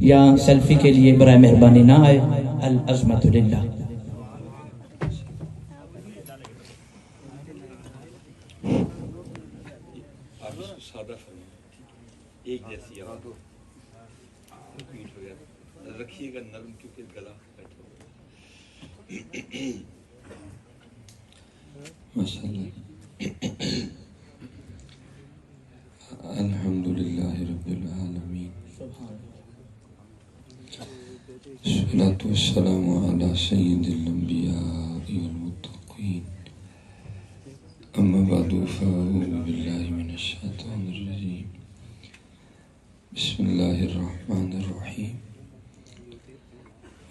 یا سیلفی کے لیے برائے مہربانی نہ آئے. العظمت للہ. ایک جیسی رکھیے گا نرم کیونکہ گلا بیٹھا ماشاء اللہ. الحمد للہ رب العالمین والصلاة والسلام علی سید الانبیاء والمتقین. اما بعد فاعوذ باللہ من الشیطان الرجیم. بسم اللہ الرحمن الرحیم.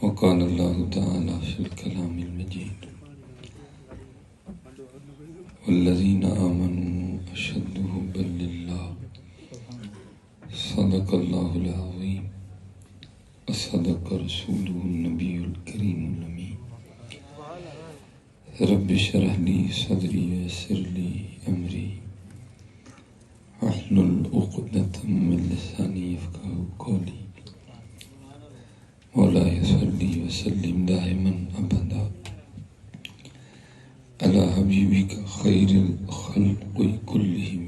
وقال اللہ تعالی فی الکلام المجید والذین آمنوا اشد حبا للہ. صدق اللہ العظیم وصدق رسولہ النبی الکریم الامین. رب اشرح لی صدری ویسر لی امری واحلل عقدۃ من لسانی یفقہوا قولی. مولاي صلی وسلم دائما ابدا على حبیبک خیر الخلق كلهم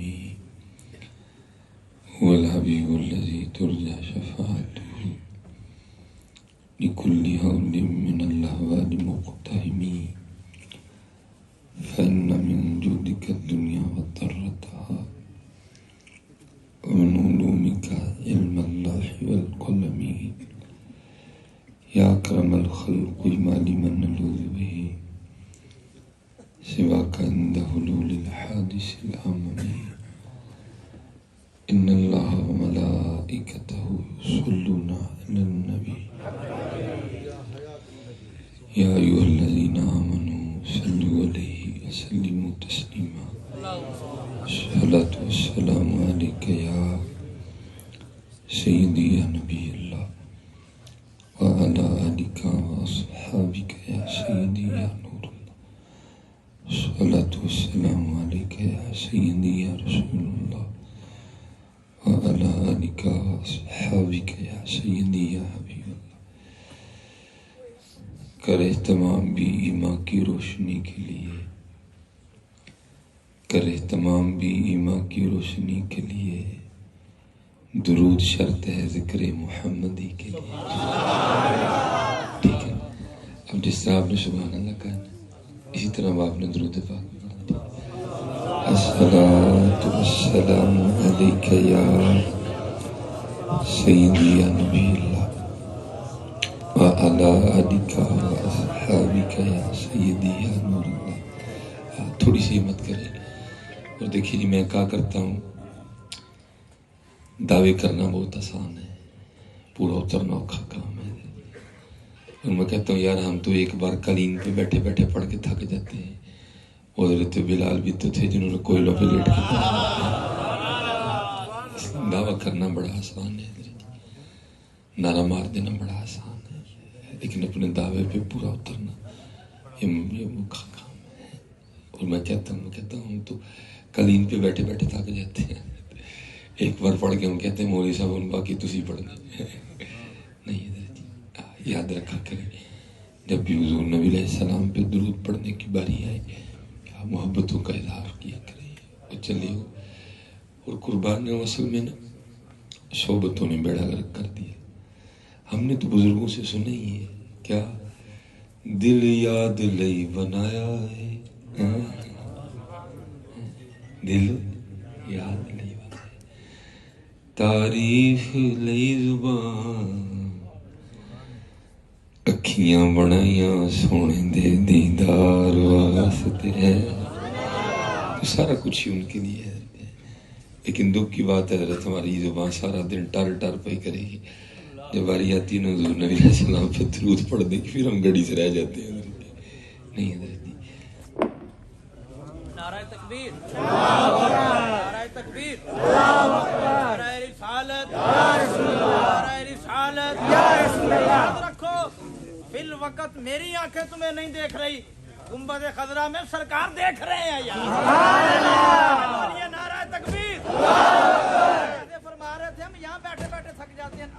هو الحبیب الذي ترجى شفاعته لكل هول من الاهوال مقتحم. فإن من جودك الدنيا وضرتها ومن علومك علم اللوح والقلم. يا أكرم الخلق ما لمن نلوذ به سواك عند حلول الحادث الأمم. إن الله وملائكته يصلون على النبي يا أيها الذين آمنوا صلوا عليه وسلموا تسليما. الصلاة والسلام عليك يا سيدي يا نبي الله وعلى آلك وأصحابك يا سيدي يا نور الله. الصلاة والسلام عليك يا سيدي يا رسول الله وعلى آلك وأصحابك يا سيدي يا حبيب الله. کرے تمام بھی ایمان کی روشنی کے لیے، کرے تمام بھی ایمان کی روشنی کے لیے درود شرط ہے ذکر محمدی کے لیے. ٹھیک ہے، اب جس طرح آپ نے سبحان اللہ کہا اسی طرح آپ نے درود پاک پڑھا. الصلاۃ والسلام علیک یا سیدی یا نبی اللہ وعلی آلک واصحابک یا سیدی یا نور اللہ. تھوڑی سی ہمت کریں اور دیکھیے جی میں کہا کرتا ہوں دعوے کرنا بہت آسان ہے، پورا اترنا اوکھا کام ہے. اور میں کہتا ہوں یار ہم تو ایک بار قالین پہ بیٹھے بیٹھے پڑھ کے تھک جاتے ہیں. حضرت بلال بھی تو تھے جنہوں نے کوئلوں پہ لیٹ کے دعویٰ کرنا بڑا آسان ہے، نعرہ مار دینا بڑا آسان ہے، لیکن اپنے دعوے پہ پورا اترنا یہ اوکھا کام ہے. اور میں کہتا ہوں ہم تو قالین پہ بیٹھے بیٹھے تھک جاتے ہیں. ایک بار پڑھ کے ہم کہتے ہیں مولوی صاحب ان باقی تسی پڑھ دیں. نہیں یاد رکھا کریں جب بھی حضور نبی علیہ السلام پہ درود پڑھنے کی باری آئے محبتوں کا اظہار کیا کریں. اور چلے ہو اور قربان وصل میں نا صحبتوں نے بیڑا غرق کر دیا. ہم نے تو بزرگوں سے سنا ہی ہے کیا دل یاد لئی بنایا ہے، دل یاد لئی تعریف لئی زبان، اکھیاں بنائیاں سونے دے دیدار واسطے ہے. تو سارا کچھ ہی ان کے لیے ہے. لیکن دکھ کی بات ہے حضرت ہماری زبان سارا دن ٹر ٹر پہ کرے گی. جب باری آتی ہے نا حضور نبی علیہ السلام پہ درود پڑھ دے پھر ہم گڑی سے رہ جاتے ہیں. نہیں حضرت نعرہ تکبیر، نعرہ تکبیر، نعرہ رسالت، نعرہ رسالت. یاد رکھو فی الوقت میری آنکھیں تمہیں نہیں دیکھ رہی، گنبد خضرا میں سرکار دیکھ رہے ہیں. یار نعرہ تکبیر. فرما رہے تھے ہم یہاں بیٹھے بیٹھے تھک جاتے ہیں،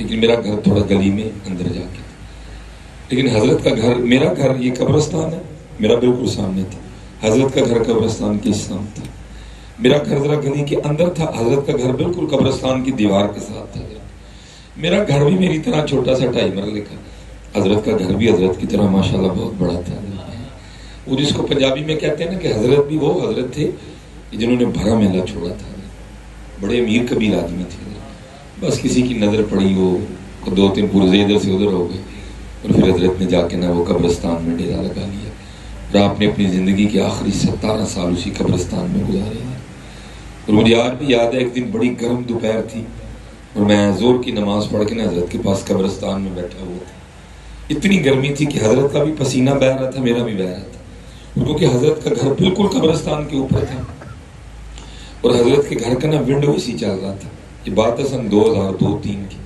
لیکن میرا گھر تھوڑا گلی میں اندر جا کے، لیکن حضرت کا گھر، میرا گھر یہ قبرستان ہے، میرا بالکل سامنے تھا، حضرت کا گھر قبرستان کے سامنے تھا، میرا گھر ذرا گلی کے اندر تھا، حضرت کا گھر بالکل قبرستان کی دیوار کے ساتھ تھا۔ میرا گھر بھی میری طرح چھوٹا سا 2.5 مرلے کا، حضرت کا گھر بھی حضرت کی طرح ماشاءاللہ بہت بڑا تھا، وہ جس کو پنجابی میں کہتے ہیں نا کہ حضرت بھی وہ حضرت تھے جنہوں نے بھرا میلہ چھوڑا تھا، بڑے امیر کبیر آدمی تھے، بس کسی کی نظر پڑی وہ 2-3 پرزے ادھر سے ادھر ہو گئے، اور پھر حضرت نے جا کے نا وہ قبرستان میں ڈیرا لگا لیا، اور آپ نے اپنی زندگی کے آخری 17 سال اسی قبرستان میں گزارے ہیں۔ اور مجھے آج بھی یاد ہے ایک دن بڑی گرم دوپہر تھی، اور میں زور کی نماز پڑھ کے نا حضرت کے پاس قبرستان میں بیٹھا ہوا تھا، اتنی گرمی تھی کہ حضرت کا بھی پسینہ بہہ رہا تھا، میرا بھی بہہ رہا تھا، کیونکہ حضرت کا گھر بالکل قبرستان کے اوپر تھا، اور حضرت کے گھر کا نا ونڈو اسی چل رہا تھا، یہ بات ہے سن 2002-3 کی،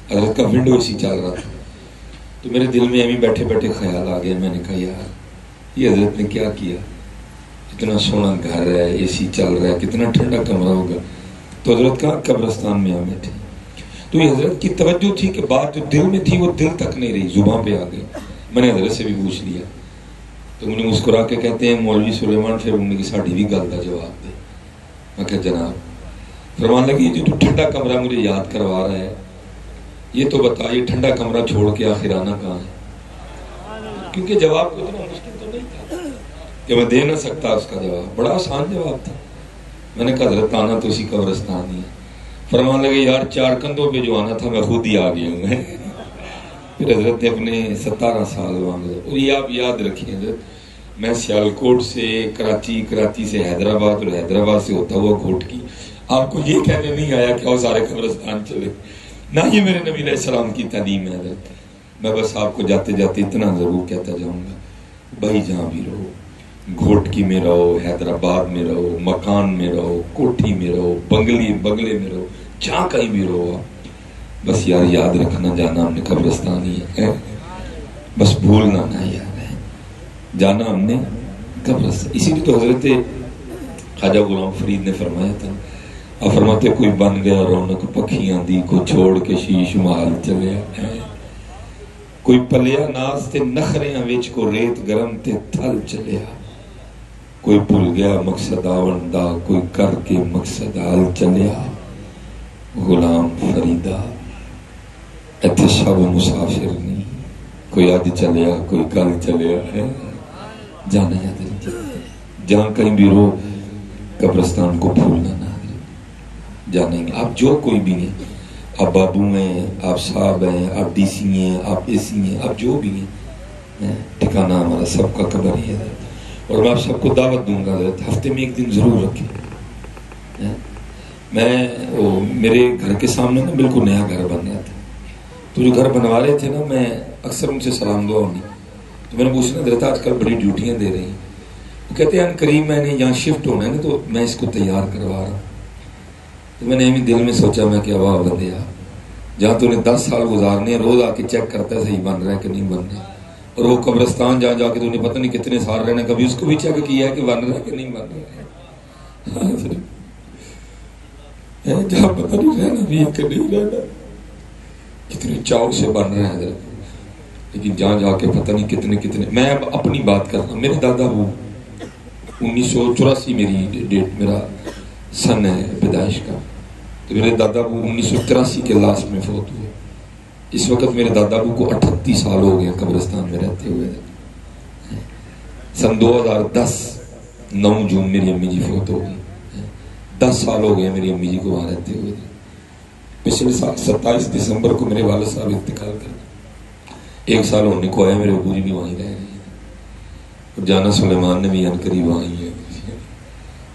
حضرت کا ونڈو اسی چل رہا تھا۔ تو میرے دل میں ابھی بیٹھے بیٹھے خیال آ گیا، میں نے کہا یار یہ حضرت نے کیا کیا، اتنا سونا گھر ہے، اے سی چل رہا ہے، کتنا ٹھنڈا کمرہ ہوگا، تو حضرت کہاں قبرستان میں آ بیٹھے۔ تو یہ حضرت کی توجہ تھی کہ بات جو دل میں تھی وہ دل تک نہیں رہی، زبان پہ آ گئی۔ میں نے حضرت سے بھی پوچھ لیا، تو انہیں مسکرا کے کہتے ہیں مولوی سلیمان پھر انہیں کی ساڑھی بھی گل کا جواب دے۔ میں کہا جناب، فرمان لگی جو تو ٹھنڈا کمرہ مجھے یاد کروا رہا ہے، یہ تو بتا یہ ٹھنڈا کمرہ چھوڑ کے آخر آنا کہاں ہے؟ کیونکہ جواب کو اتنا مشکل تو نہیں تھا کہ میں دے نہ سکتا اس کا جواب، بڑا آسان جواب تھا۔ میں نے کہا حضرت آنا تو اسی قبرستان ہی ہے۔ فرمان لگے یار 4 کندھوں پہ جو آنا تھا میں خود ہی آ گیا ہوں۔ پھر حضرت نے اپنے 17 سال مانگے، اور یہ آپ یاد رکھیں حضرت، میں سیالکوٹ سے کراچی، کراچی سے حیدرآباد، اور حیدرآباد سے ہوتا ہوا گھوٹکی، آپ کو یہ کہنے نہیں آیا کہ وہ سارے قبرستان چلے، نہ یہ میرے نبی علیہ السلام کی تعلیم ہے حضرت۔ میں بس آپ کو جاتے جاتے اتنا ضرور کہتا جاؤں گا، بھائی جہاں بھی رہو، گھوٹکی میں رہو، حیدرآباد میں رہو، مکان میں رہو، کوٹھی میں رہو، بنگلے میں رہو، جہاں کہیں بھی رہو آپ، بس یار یاد رکھنا جانا ہم نے قبرستان ہی ہے، بس بھولنا نہ یار ہے، جانا ہم نے قبرستان۔ اسی لیے تو حضرت خواجہ غلام فرید نے فرمایا تھا، اور فرماتے کوئی بن گیا رونق پکھیاں دی، کو چھوڑ کے شیش محل چلیا، کوئی پلیا ناز تے نخریاں وچ، کو ریت گرم تے تھل چلیا، کوئی بھول گیا مقصد آون دا، کوئی کر کے مقصد آل چلیا، غلام فریدہ ایتھے سب مسافر نہیں، کوئی آج چلیا کوئی کل چلیا ہے، جانا یاد رکھیے، جہاں کہیں بھی رو قبرستان کو بھولنا نہ، جانیں گے آپ جو کوئی بھی ہیں، آپ بابو ہیں، آپ صاحب ہیں، آپ ڈی سی ہیں، آپ اے سی ہیں، آپ جو بھی ہیں، ٹھکانہ ہمارا سب کا قبر ہی ہے، اور میں آپ سب کو دعوت دوں گا حضرت ہفتے میں ایک دن ضرور رکھیں۔ میں میرے گھر کے سامنے نا بالکل نیا گھر بن رہا تھا، تو جو گھر بنوا رہے تھے نا میں اکثر ان سے سلام دعا ہونی، تو میں نے پوچھنا حضرت آج کل بڑی ڈیوٹیاں دے رہی ہیں، وہ کہتے ہیں قریب میں نے یہاں شفٹ ہونا ہے نا تو میں اس کو تیار کروا رہا ہوں۔ تو میں نے دل میں سوچا میں کہ واہ بندیا، جہاں تو نے 10 سال گزارنے ہیں، روز آ کے چیک کرتا ہے صحیح بن رہا ہے کہ نہیں بن رہا ہے، اور وہ قبرستان جا جا کے تو نے پتہ نہیں کتنے سال رہنا، کبھی اس کو بھی چیک کیا ہے کہ بن رہا ہے کہ نہیں بن رہا ہے، جہاں پتہ نہیں رہنا بھی ہے کہ نہیں رہنا، کتنے چاؤ سے بن رہا ہے حضرت، لیکن جہاں جا کے پتہ نہیں کتنے۔ میں اب اپنی بات کر رہا ہوں، میرے دادا وہ 1984 میری ڈیٹ، میرا سن ہے پیدائش کا، تو میرے دادا ابو 1983 کے لاسٹ میں فوت ہوئے۔ اس وقت میرے دادا ابو کو 38 سال ہو گئے قبرستان میں رہتے ہوئے۔ سن 2010 9 جون میری امی جی فوت ہو گئی، 10 سال ہو گئے میری امی جی کو وہاں رہتے ہوئے۔ پچھلے سال 27 دسمبر کو میرے والد صاحب انتقال کر گئے، 1 سال ہونے کو آیا، میرے ابو جی بھی وہیں رہ رہے ہیں، اور جانا سلیمان نے بھی انقریب وہیں ہے،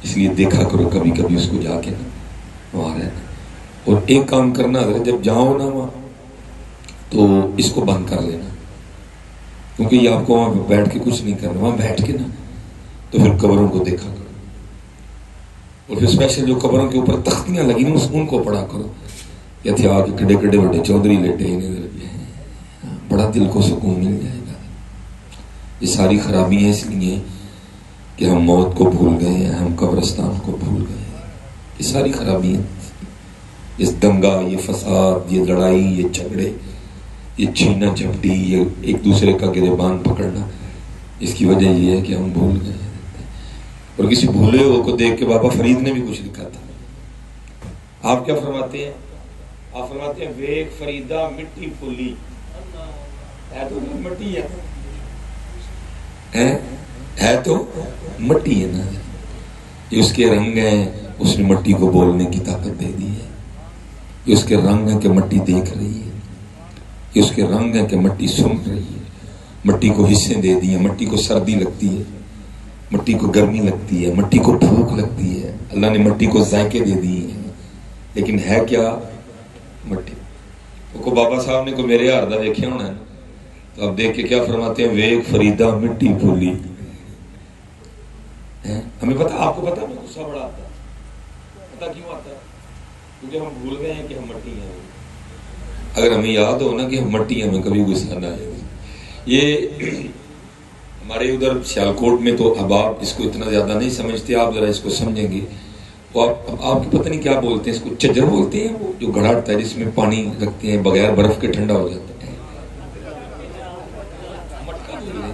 اس لیے دیکھا کرو کبھی کبھی اس کو جا کے نا وہاں رہنا۔ اور ایک کام کرنا ہے، جب جاؤ نا وہاں تو اس کو بند کر لینا، کیونکہ یہ آپ کو وہاں بیٹھ کے کچھ نہیں کرنا، وہاں بیٹھ کے نا تو پھر قبروں کو دیکھا کرو، اور پھر اسپیشل جو قبروں کے اوپر تختیاں لگی نا ان کو پڑھا کرو، یا تھے آ کے کڑے کڑے بڑے چودھری لیٹے، بڑا دل کو سکون مل جائے گا۔ یہ ساری خرابی ہے اس لیے کہ ہم موت کو بھول گئے ہیں، ہم قبرستان کو بھول گئے ہیں، یہ ساری خرابی ہیں۔ اس دنگا، یہ فساد، یہ لڑائی، یہ جھگڑے، یہ چھینا جھپٹی، یہ ایک دوسرے کا گریبان پکڑنا، اس کی وجہ یہ ہے کہ ہم بھول گئے ہیں. اور کسی بھولے ہو کو دیکھ کے بابا فرید نے بھی کچھ لکھا تھا. آپ کیا فرماتے ہیں؟ آپ فرماتے ہیں ویک فریدا مٹی پھولی، ہے تو مٹی ہے تو مٹی ہے نا. یہ اس کے رنگ ہیں، اس نے مٹی کو بولنے کی طاقت دے دی ہے. یہ اس کے رنگ ہے کہ مٹی دیکھ رہی ہے. یہ اس کے رنگ ہے کہ مٹی سن رہی ہے. مٹی کو حصے دے دی ہیں. مٹی کو سردی لگتی ہے، مٹی کو گرمی لگتی ہے، مٹی کو بھوک لگتی ہے. اللہ نے مٹی کو ذائقے دے دیے ہیں، لیکن ہے کیا مٹی. کو بابا صاحب نے کو میرے ہار دا دیکھا ہونا ہے، تو اب دیکھ کے کیا فرماتے ہیں؟ ویک فریدا مٹی بھولی. ہمیں پتا، آپ کو پتا ہمیں غصہ بڑا آتا ہے. پتا کیوں آتا ہے؟ کیونکہ ہم بھول گئے ہیں کہ ہم مٹی ہیں. اگر ہمیں یاد ہو نا کہ ہم مٹی ہیں، ہمیں کبھی غصہ نہ آئے. یہ ہمارے ادھر سیالکوٹ میں تو اب آپ اس کو اتنا زیادہ نہیں سمجھتے، آپ ذرا اس کو سمجھیں گے. آپ کو پتہ نہیں کیا بولتے ہیں اس کو، چجر بولتے ہیں. وہ جو گھڑا ہوتا ہے جس میں پانی رکھتے ہیں، بغیر برف کے ٹھنڈا ہو جاتا ہے.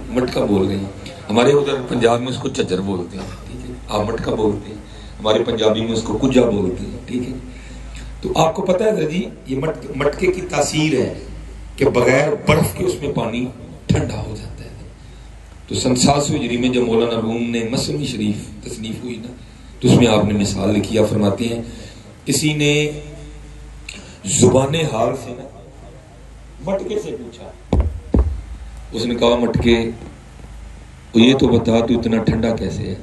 مٹکا بول رہے ہیں. ہمارے ادھر پنجاب میں اس کو چجر بولتے ہیں، ٹھیک ہے. آپ مٹکا بولتے ہیں، ہمارے پنجابی میں اس کو کجا بولتے ہیں، ٹھیک ہے. تو آپ کو پتہ ہے جی یہ مٹکے کی تاثیر ہے کہ بغیر برف کے اس میں پانی ٹھنڈا ہو جاتا ہے. تو سن 700 ہجری میں جب مولانا روم نے مثنوی شریف تصنیف ہوئی نا، تو اس میں آپ نے مثال لکھی. آپ فرماتے ہیں کسی نے زبان حال سے نا مٹکے سے پوچھا. اس نے کہا مٹکے یہ تو بتا تو اتنا ٹھنڈا کیسے ہے؟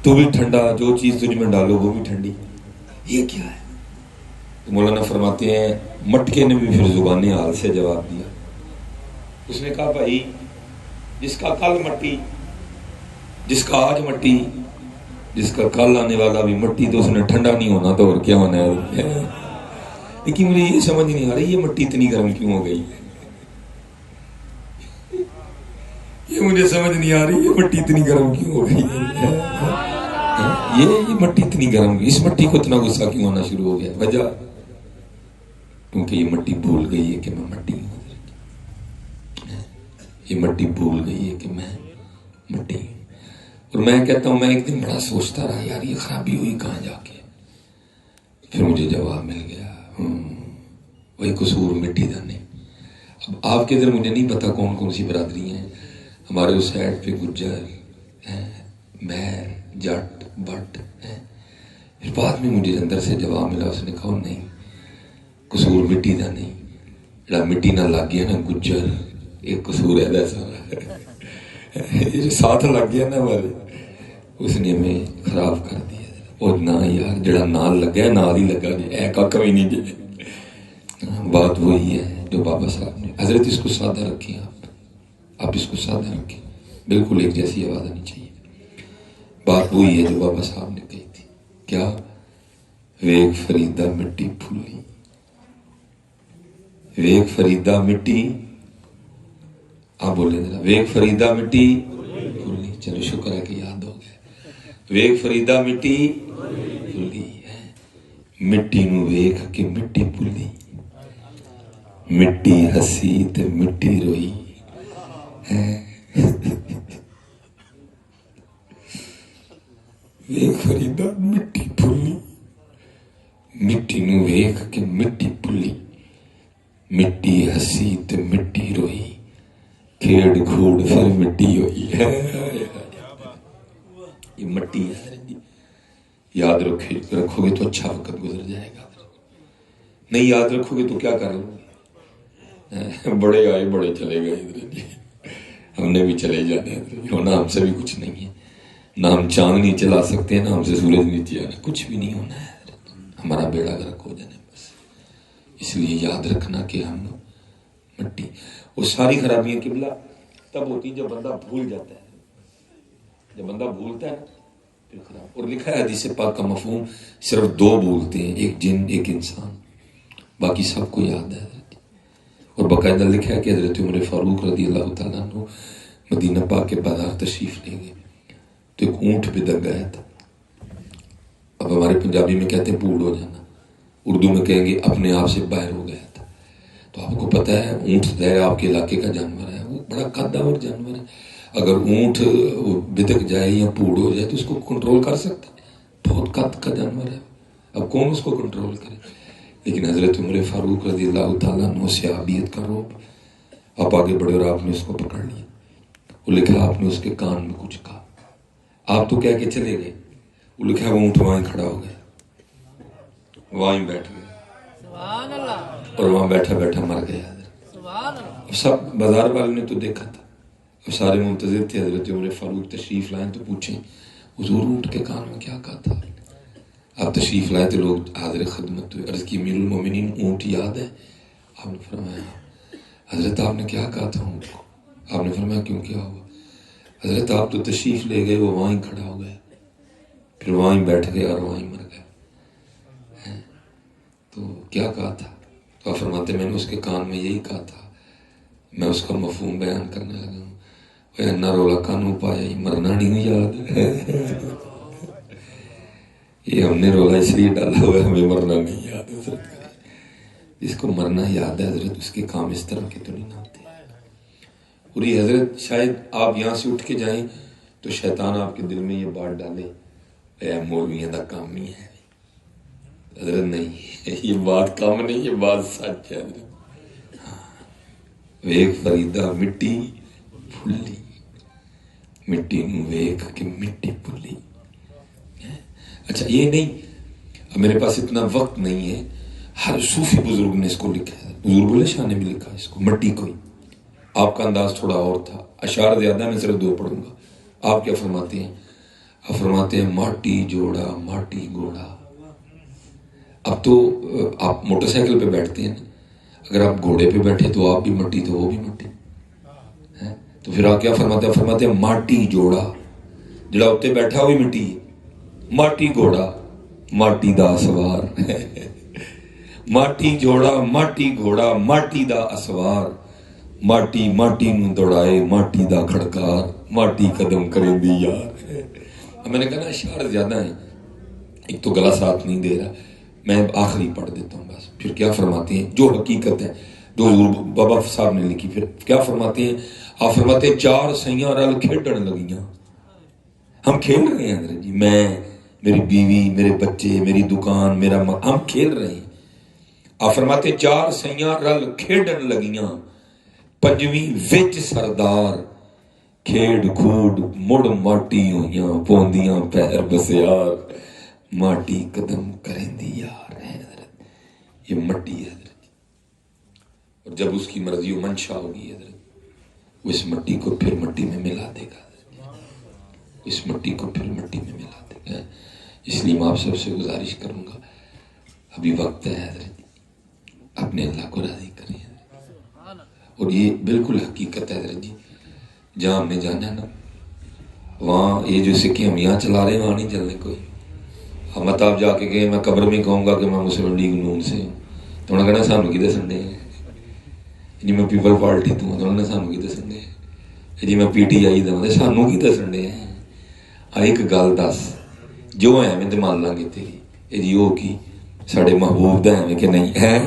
تو بھی ٹھنڈا، جو چیز تجھ میں ڈالو وہ بھی ٹھنڈی، یہ کیا ہے؟ تو مولانا فرماتے ہیں مٹکے نے بھی پھر زبان حال سے جواب دیا. اس نے کہا بھائی جس کا کل مٹی، جس کا آج مٹی، جس کا کل آنے والا بھی مٹی، تو اس نے ٹھنڈا نہیں ہونا تو اور کیا ہونا ہے؟ لیکن مجھے یہ سمجھ نہیں آ رہی یہ مٹی اتنی گرم کیوں ہو گئی. یہ مجھے سمجھ نہیں آ رہی یہ مٹی اتنی گرم کیوں ہو گئی. یہ مٹی اتنی گرم، اس مٹی کو اتنا غصہ کیوں ہونا شروع ہو گیا؟ وجہ کیونکہ یہ مٹی بھول گئی ہے کہ میں مٹی ہوں. یہ مٹی بھول گئی ہے کہ میں مٹی ہوں. اور میں کہتا ہوں میں ایک دن بڑا سوچتا رہا یار یہ خرابی ہوئی کہاں جا کے. پھر مجھے جواب مل گیا، وہی قصور مٹی دا نہیں. اب آپ کے ادھر مجھے نہیں پتا کون کون سی برادری ہیں. ہمارے اس سائڈ پہ گجر ہیں، مہر، جٹ، بٹ ہیں. پھر بعد میں مجھے اندر سے جواب ملا، اس نے کہا نہیں قصور مٹی دا نہیں، جڑا مٹی نہ لگ گیا نا گجر، ایک قصور ہے سارا جو ساتھ لگ گیا نا ہمارے، اس نے ہمیں خراب کر دیا. اور نہ یار جڑا نال لگا ہے نال ہی لگا جی، اے کا کمی نہیں جی. بات وہی ہے جو بابا صاحب نے حضرت اس کو سادہ رکھی. آپ اس کو سادہ رکھیں، بالکل ایک جیسی آواز آنی چاہیے. بات وہی ہے جو بابا صاحب نے کہی تھی. کیا؟ ویک فریدا مٹی پھولی، ویک فریدا مٹی. آپ بولیں ذرا، ویک فریدا مٹی پھولی. چلو شکر ہے کہ یاد ہو گیا. ویک فریدا مٹی پھولی ہے، مٹی نو ویکھ کے مٹی پھولی، مٹی ہسی تے مٹی روئی. ویکھ فریدا مٹی پھولی، مٹی نو ویکھ کے مٹی پھولی، مٹی ہسی تے مٹی روئی، کھیڑ کھوڑ پھر مٹی ہوئی. یہ مٹی ہے، یاد رکھو گے تو اچھا وقت گزر جائے گا. نہیں یاد رکھو گے تو کیا کر لو گے؟ بڑے آئے بڑے چلے گئے ادھر جی، ہم نے بھی چلے جانا ہے. ہونا ہم سے بھی کچھ نہیں ہے، نہ ہم چاند نہیں چلا سکتے ہیں، نہ ہم سے سورج نیچے آنا، کچھ بھی نہیں ہونا ہے. ہمارا بیڑا غرق ہو جانا بس. اس لیے یاد رکھنا کہ ہم مٹی. وہ ساری خرابیاں قبلہ تب ہوتی جب بندہ بھول جاتا ہے. جب بندہ بھولتا ہے نا پھر خراب. اور لکھا ہے حدیث پاک کا مفہوم صرف 2 بھولتے ہیں، ایک جن ایک انسان، باقی سب کو یاد ہے. اور باقاعدہ لکھا ہے کہ حضرت عمر فاروق رضی اللہ تعالیٰ عنہ مدینہ پاک کے بازار تشریف لے گئے تو ایک اونٹ پہ دب گیا تھا. اب ہمارے پنجابی میں کہتے ہیں پوڑ ہو جانا، اردو میں کہیں گے اپنے آپ سے باہر ہو گیا تھا. تو آپ کو پتہ ہے اونٹ ظاہر آپ کے علاقے کا جانور ہے، وہ بڑا قدور جانور ہے. اگر اونٹ بدک جائے یا پوڑ ہو جائے تو اس کو کنٹرول کر سکتے ہیں، بہت قد کا جانور ہے. اب کون اس کو کنٹرول کرے؟ لیکن حضرت عمر فاروق رضی اللہ تعالیٰ عنہ صحابیت کا روب. آپ آگے بڑھے اور آپ نے اس کو پکڑ لیا. وہ لکھا آپ نے اس کے کان میں کچھ کہا، آپ تو کہہ کے چلے گئے. وہ لکھا وہ اونٹ وہاں کھڑا ہو گیا، وہیں بیٹھ گئے سبحان اللہ، اور وہاں بیٹھا بیٹھا مر گیا. سبحان اللہ. اب سب بازار والے نے تو دیکھا تھا، اب سارے منتظر تھے حضرت عمر فاروق تشریف لائیں تو پوچھیں حضور اونٹ کے کان میں کیا کہا تھا. آپ تشریف لائے تو لوگ حاضر خدمت ہوئے. عرض کی امیر المومنین اونٹ یاد ہے؟ آپ نے فرمایا حضرت آپ نے کیا کہا تھا اونٹ کو؟ آپ نے فرمایا کیوں کیا ہوا؟ حضرت آپ تو تشریف لے گئے، وہ وہیں کھڑا ہو گیا، پھر وہیں بیٹھ گئے اور وہیں مر گئے. تو کیا کہا تھا؟ تو آپ فرماتے میں نے اس کے کان میں یہی کہا تھا. میں اس کا مفہوم بیان کرنے لگا ہوں. نہ رولا کانوں پایا ہی مرنا نہیں یاد. یہ ہم نے رولا اس لیے ڈالا ہوا ہے، ہمیں مرنا نہیں یاد. حضرت جس کو مرنا یاد ہے حضرت اس کے کام اس طرح کے تو نہیں آتے. اور یہ حضرت شاید آپ یہاں سے اٹھ کے جائیں تو شیطان آپ کے دل میں یہ بات ڈالے اے مولویوں دا کام ہی ہے. حضرت نہیں، یہ بات کام نہیں، یہ بات سچ ہے. ویک فریدا مٹی پھلی، مٹی نو ویک کے مٹی پھلی. اچھا یہ نہیں، اب میرے پاس اتنا وقت نہیں ہے. ہر صوفی بزرگ نے اس کو لکھا ہے، حضور بلے شاہ نے بھی لکھا اس کو، مٹی کو ہی. آپ کا انداز تھوڑا اور تھا، اشعار زیادہ، میں صرف 2 پڑھوں گا. آپ کیا فرماتے ہیں؟ آپ فرماتے ہیں ماٹی جوڑا ماٹی گھوڑا. اب تو آپ موٹر سائیکل پہ بیٹھتے ہیں، اگر آپ گھوڑے پہ بیٹھے تو آپ بھی مٹی تو وہ بھی مٹی. تو پھر آپ کیا فرماتے ہیں؟ فرماتے ہیں ماٹی جوڑا، جڑا اتنے بیٹھا ہوئی مٹی، ماٹی گھوڑا ماٹی دا سوار. ماٹی جوڑا ماٹی گھوڑا ماٹی دا اسوار، ماٹی ماٹی نو دوڑائے ماٹی دا کھڑکار، ماٹی قدم کریں دی یار. میں نے کہا نا اشعار زیادہ ہیں، ایک تو گلا ساتھ نہیں دے رہا. میں آخری پڑھ دیتا ہوں بس. پھر کیا فرماتے ہیں جو حقیقت ہے جو حضور بابا صاحب نے لکھی. پھر کیا فرماتے ہیں؟ آپ فرماتے ہیں 4 سیاں رل کھیڈن لگیاں. ہم کھیل رہے ہیں حضرت جی، میں، میری بیوی، میرے بچے، میری دکان، میرا ہم کھیل رہے ہیں. آپ فرماتے 4 سیاں رل کھیڈن لگیاں، 5ویں وچ سردار، کھیڈ کھوڈ مڑ ماٹی ہویاں، پوندیاں پیر بسیار، ماٹی قدم کریں دی یار. ہے حضرت، یہ مٹی ہے حضرت. اور جب اس کی مرضی و منشا ہوگی حضرت، وہ اس مٹی کو پھر مٹی میں ملا دے گا. اس مٹی کو پھر مٹی میں ملا دے گا. اس لیے میں آپ سب سے گزارش کروں گا، ابھی وقت ہے حضرت، اپنے اللہ کو راضی کریں. اور یہ بالکل حقیقت ہے حضرت جی. جہاں ہم نے جانا ہے نا، وہاں یہ جو سکے ہم یہاں چلا رہے ہیں وہاں نہیں چلنے کوئی. ہم آپ جا کے گئے، میں قبر میں کہوں گا کہ میں مسلم لیگ نون سے ہوں، تو انہوں نے کہنا سانو کی دسن دے جی میں پیپل پارٹی تو انہوں نے سانو کی دسن دے جی میں پی ٹی آئی دا سانو کی دسن دے. ایک گل دس جو ہے میں تو مان لیں گے تیری، یہ جی وہ کی ساڈے محبوب دا ہے کہ نہیں ہے.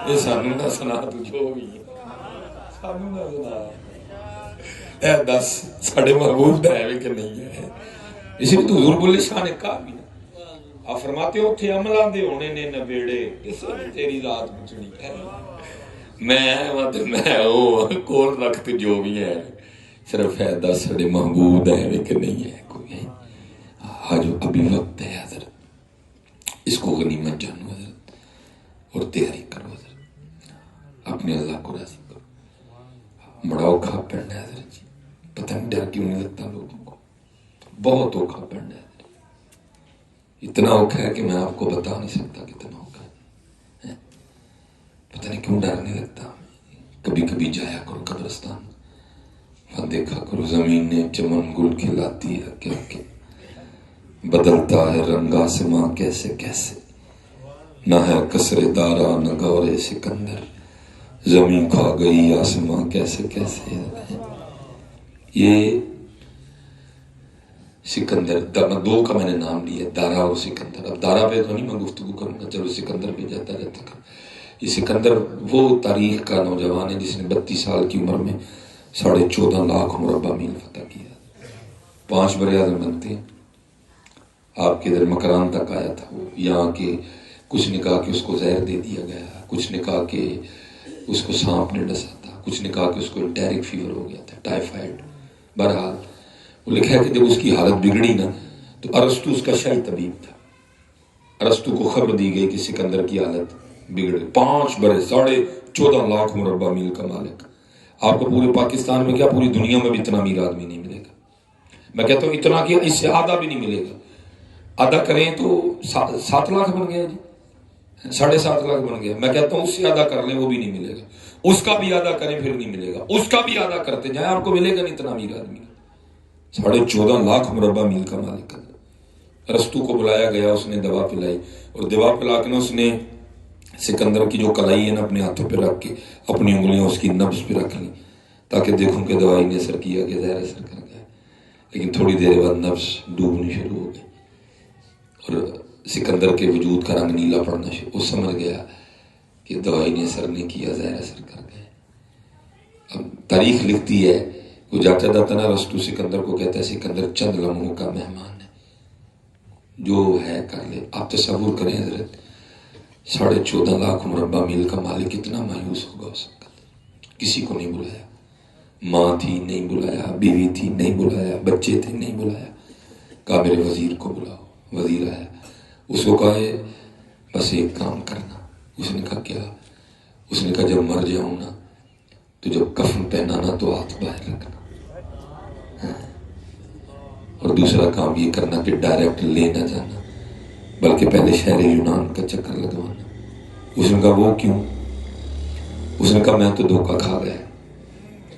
یہ سانو نہ سنا تو جو بھی سانو نہ سنا، اے دس ساڈے محبوب دا ہے کہ نہیں ہے. اس لیے تو حضور بلے شاہ نے کہا بھی نا، آپ فرماتے ہو اتھے عملاں دے ہونے نے نبیڑے، کسے نے تیری ذات پوچھنی ہے. میں وہ کول رکھتے جو بھی ہے، صرف ہے دس ساڈے محبوب ہے کہ نہیں ہے کوئی ہے. ہاں جو ابھی وقت ہے حضرت، اس کو غنیمت جانو حضرت، اور تیاری کرو حضرت، اپنے اللہ کو راضی کرو. بڑا اوکھا پڑنا ہے حضرت جی، پتہ نہیں ڈر کیوں نہیں لگتا لوگوں کو. بہت اوکھا پڑنا ہے، اتنا اوکھا ہے کہ میں آپ کو بتا نہیں سکتا کتنا اوکھا ہے. پتہ نہیں کیوں ڈر نہیں لگتا. کبھی کبھی جایا کرو قبرستان، وہاں دیکھا کرو زمین نے چمن گل کھلاتی ہے کیا کہ بدلتا ہے رنگ آسماں کیسے کیسے، نہ ہے قصر دارا نہ گور سکندر، زمین کھا گئی آسماں کیسے کیسے. یہ سکندر، دو کا میں نے نام لیا، دارا اور سکندر. اب دارا پہ تو نہیں میں گفتگو کروں گا، چلو سکندر پہ جاتا رہتا کر. یہ سکندر وہ تاریخ کا نوجوان ہے جس نے 32 سال کی عمر میں 14.5 لاکھ مربع میل فتح کیا. 5 بر اعظم بنتے ہیں. آپ کے ادھر مکران تک آیا تھا وہ. یہاں کے کچھ نے کہا کہ اس کو زہر دے دیا گیا، کچھ نے کہا کہ اس کو سانپ نے ڈسا تھا، کچھ نے کہا کہ اس کو انٹیرک فیور ہو گیا تھا، ٹائیفائڈ. بہرحال وہ لکھا ہے کہ جب اس کی حالت بگڑی نا تو ارسطو اس کا شاہی طبیب تھا. ارسطو کو خبر دی گئی کہ سکندر کی حالت بگڑ گئی. 5 بر 14.5 لاکھ مربع میل کا مالک. آپ کو پورے پاکستان میں کیا پوری دنیا میں بھی اتنا امیر آدمی نہیں ملے گا. میں کہتا ہوں اتنا کیا، اس سے آدھا بھی نہیں ملے گا. آدھا کریں تو 7 لاکھ بن گیا جی، 7.5 لاکھ بن گیا. میں کہتا ہوں اس سے آدھا کر لیں وہ بھی نہیں ملے گا. اس کا بھی آدھا کریں پھر نہیں ملے گا. اس کا بھی آدھا کرتے جائیں آپ کو ملے گا نہیں اتنا امیر آدمی. 14.5 لاکھ مربع میل کا مالک. ارسطو کو بلایا گیا، اس نے دوا پلائی، اور دوا پلا کے نا اس نے سکندر کی جو کلائی ہے نا اپنے ہاتھوں پہ رکھ کے اپنی انگلیاں اس کی نبض پہ رکھ لی تاکہ دیکھوں کہ دوائی نے اثر کیا کہ زہر اثر کر گیا. لیکن تھوڑی دیر بعد نبض ڈوبنی شروع ہو گئی اور سکندر کے وجود کا رنگ نیلا پڑنا شروع. وہ سمجھ گیا کہ دوائی نے اثر نہیں کیا، زہر اثر کر گئے. اب تاریخ لکھتی ہے، وہ جاتا جاتا نا ارسطو سکندر کو کہتا ہے سکندر چند لمحوں کا مہمان ہے، جو ہے کر لے. آپ تصور کریں حضرت 14.5 لاکھ مربع میل کا مالک کتنا مایوس ہوگا اس وقت. کسی کو نہیں بلایا، ماں تھی نہیں بلایا، بیوی تھی نہیں بلایا، بچے تھے نہیں بلایا. کہا میرے وزیر کو بلاؤ. وزیر آیا، اس کو کہا ہے بس ایک کام کرنا. اس نے کہا کیا؟ اس نے کہا جب مر جاؤں نا تو جب کفن پہنانا تو ہاتھ باہر رکھنا، اور دوسرا کام یہ کرنا کہ ڈائریکٹ لے نہ جانا بلکہ پہلے شہر یونان کا چکر لگوانا. اس نے کہا وہ کیوں؟ اس نے کہا میں تو دھوکہ کھا گیا،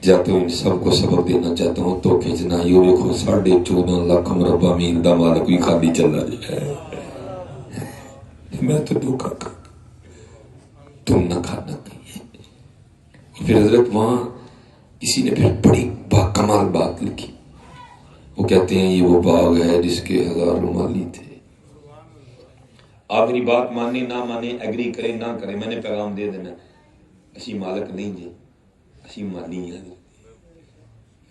جاتے ہوئے سب کو سبق دینا چاہتا ہوں تو کھینچنا یہ دیکھو 14.5 لاکھ مربع میل دا مالک کوئی خالی چلا جائے. میں تو دھوکہ کھا، تم نہ کھانا کہیں. پھر حضرت وہاں کسی نے پھر بڑی باکمال بات لکھی. وہ کہتے ہیں یہ وہ باغ ہے جس کے 1000 مالی تھے. آپ میری بات مانیں نہ مانیں، ایگری کریں نہ کریں، میں نے پیغام دے دینا. اسی مالک نہیں جی، اسی مالی ہیں.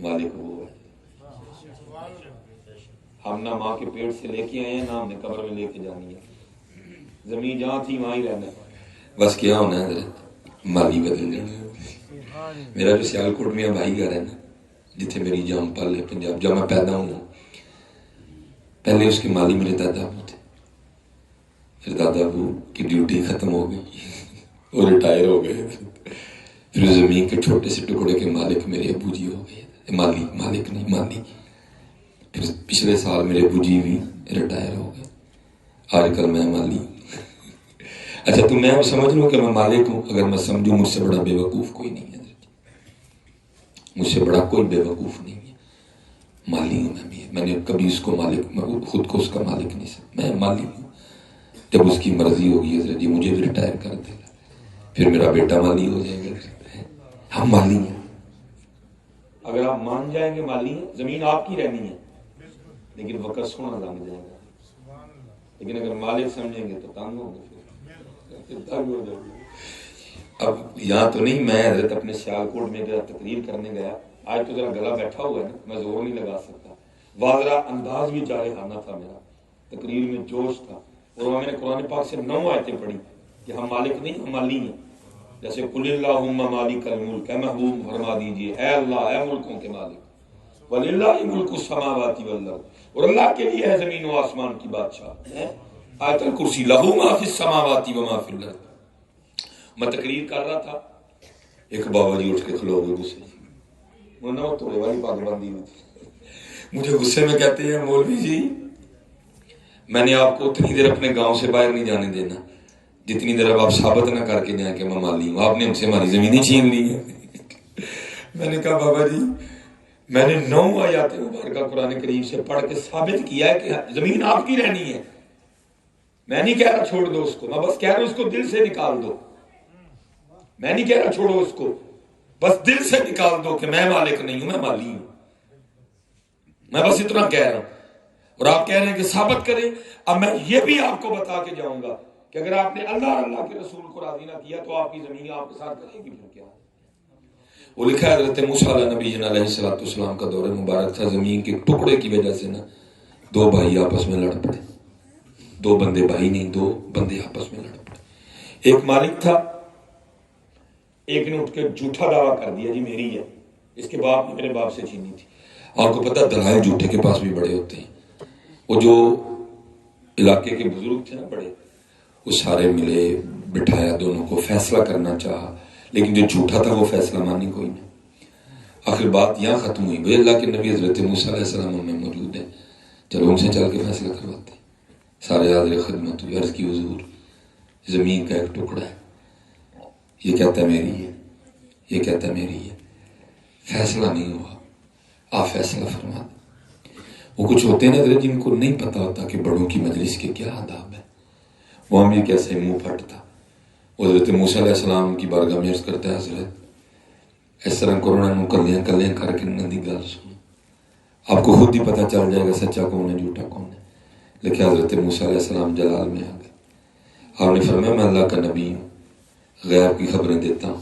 مالک وہ ہے. ہم نہ ماں کے پیٹ سے لے کے آئے ہیں، نہ ہم نے قبر میں لے کے جانی ہے. زمین جہاں تھی وہاں ہی رہنا ہے. بس کیا ہونا ہے مالی بدل جانا. میرا جو سیالکوٹ میں بھائی گھر ہے نا جتنے میری جام پل ہے پنجاب، جب میں پیدا ہوں پہلے اس کے مالی میرے دادا ابو تھے. پھر دادا ابو کی ڈیوٹی ختم ہو گئی، وہ ریٹائر ہو گئے. پھر زمین کے چھوٹے سے ٹکڑے کے مالک میرے ابو جی ہو گئے. مالک نہیں مالی. پھر پچھلے سال میرے ابو جی بھی ریٹائر ہو گئے. آج کل میں مالی. اچھا تو میں سمجھ لوں کہ میں مالک ہوں. اگر میں سمجھوں مجھ سے بڑا بے وقوف کوئی نہیں ہے، مجھ سے بڑا کوئی بے وقوف نہیں ہے. مالی ہوں میں بھی. میں نے کبھی اس کو مالک، خود کو اس کا مالک نہیں سمجھا. میں مالی ہوں. جب اس کی مرضی ہوگی حضرت جی مجھے بھی ریٹائر کر دے گا، پھر میرا بیٹا مالی ہو جائے گا. ہم مالی ہیں. اگر آپ مان جائیں گے مالی ہیں، زمین آپ کی رہنی ہے لیکن وقت سونا لگ جائے گا. لیکن اگر مالک سمجھیں گے تو تنگ ہوں گے. اب یہاں تو نہیں، میں حضرت اپنے سیالکوٹ میں ذرا تقریر کرنے گیا. آج تو ذرا گلا بیٹھا ہوا ہے نا، میں زور نہیں لگا سکتا. واضح انداز بھی جارحانہ تھا میرا، تقریر میں جوش تھا. اور میں نے قرآن پاک سے 9 آیتیں پڑھی کہ ہم مالک نہیں، ہم مالی ہیں. جیسے قل اللہم مالک الملک، اے محبوب فرما دیجئے اے اللہ اے ملکوں کے مالک، وللہ ملک السماوات والارض، اور اللہ کے لیے ہے زمین و آسمان کی بادشاہ. آیت الکرسی لہ ما فی السماوات و ما فی الارض. میں تقریر کر رہا تھا، ایک بابا جی اٹھ کے کھلو گئے غصے. انہوں نے تھوڑے والی پاگ باندھی ہوئی تھی. مجھے غصے میں کہتے ہیں مولوی جی میں نے آپ کو اتنی دیر اپنے گاؤں سے باہر نہیں جانے دینا جتنی دیر اب آپ ثابت نہ کر کے جائیں کہ میں مالی ہوں. آپ نے ہم سے ہماری زمینیں چھین لی ہیں. میں نے کہا بابا جی میں نے 9 آیات مبارکہ قرآن کریم سے پڑھ کے ثابت کیا ہے کہ زمین آپ کی رہنی ہے. میں نہیں کہہ رہا چھوڑ دو اس کو، میں بس کہہ رہا ہوں اس کو دل سے نکال دو. میں نہیں کہہ رہا چھوڑو اس کو، بس دل سے نکال دو کہ میں مالک نہیں ہوں، میں مالی ہوں. میں بس اتنا کہہ رہا ہوں. اور آپ کہہ رہے ہیں کہ ثابت کریں. اب میں یہ بھی آپ کو بتا کے جاؤں گا کہ اگر آپ نے اللہ اور اللہ کے رسول کو راضی نہ کیا تو آپ کی زمین آپ کے ساتھ کرے گی پھر کیا. وہ لکھا ہے حضرت موسیٰ علیہ نبی علیہ السلام کا دور مبارک تھا. زمین کے ٹکڑے کی وجہ سے نا 2 بھائی آپس میں لڑ پڑے. 2 بندے بھائی نہیں، 2 بندے آپس میں لڑ پڑے. ایک مالک تھا، ایک نے اٹھ کے جھوٹا دعویٰ کر دیا جی میری ہے، اس کے باپ نے میرے باپ سے چھینی تھی. آپ کو پتہ دلائل جھوٹے کے پاس بھی بڑے ہوتے ہیں. وہ جو علاقے کے بزرگ تھے نا بڑے، وہ سارے ملے، بٹھایا دونوں کو، فیصلہ کرنا چاہا، لیکن جو جھوٹا تھا وہ فیصلہ مانی کوئی نہیں. آخر بات یہاں ختم ہوئی. بھئی اللہ کے نبی حضرت موسیٰ علیہ السلام میں موجود ہیں، چلو ان سے چل کے فیصلہ کرواتے. سارے حاضر خدمت ہوئی. عرض کی حضور زمین کا ایک ٹکڑا ہے، یہ کہتا ہے میری ہے، یہ کہتا ہے میری ہے. فیصلہ نہیں ہوا، آپ فیصلہ فرما دیں. وہ کچھ ہوتے ہیں نا جن کو نہیں پتا ہوتا کہ بڑوں کی مجلس کے کیا آداب ہے. وہ ہم یہ کیسے منہ پھٹتا. وہ حضرت موسیٰ علیہ السلام کی بارگاہ میں عرض کرتا ہے حضرت اس طرح کرونا نو کلیاں کلیاں کر کے انہوں دی گل سنو، آپ کو خود ہی پتہ چل جائے گا سچا کون ہے جھوٹا کون ہے. لیکن حضرت موسیٰ علیہ السلام جلال میں آ گئے. آپ نے فرمایا میں اللہ کا نبی ہوں، غیب کی خبریں دیتا ہوں،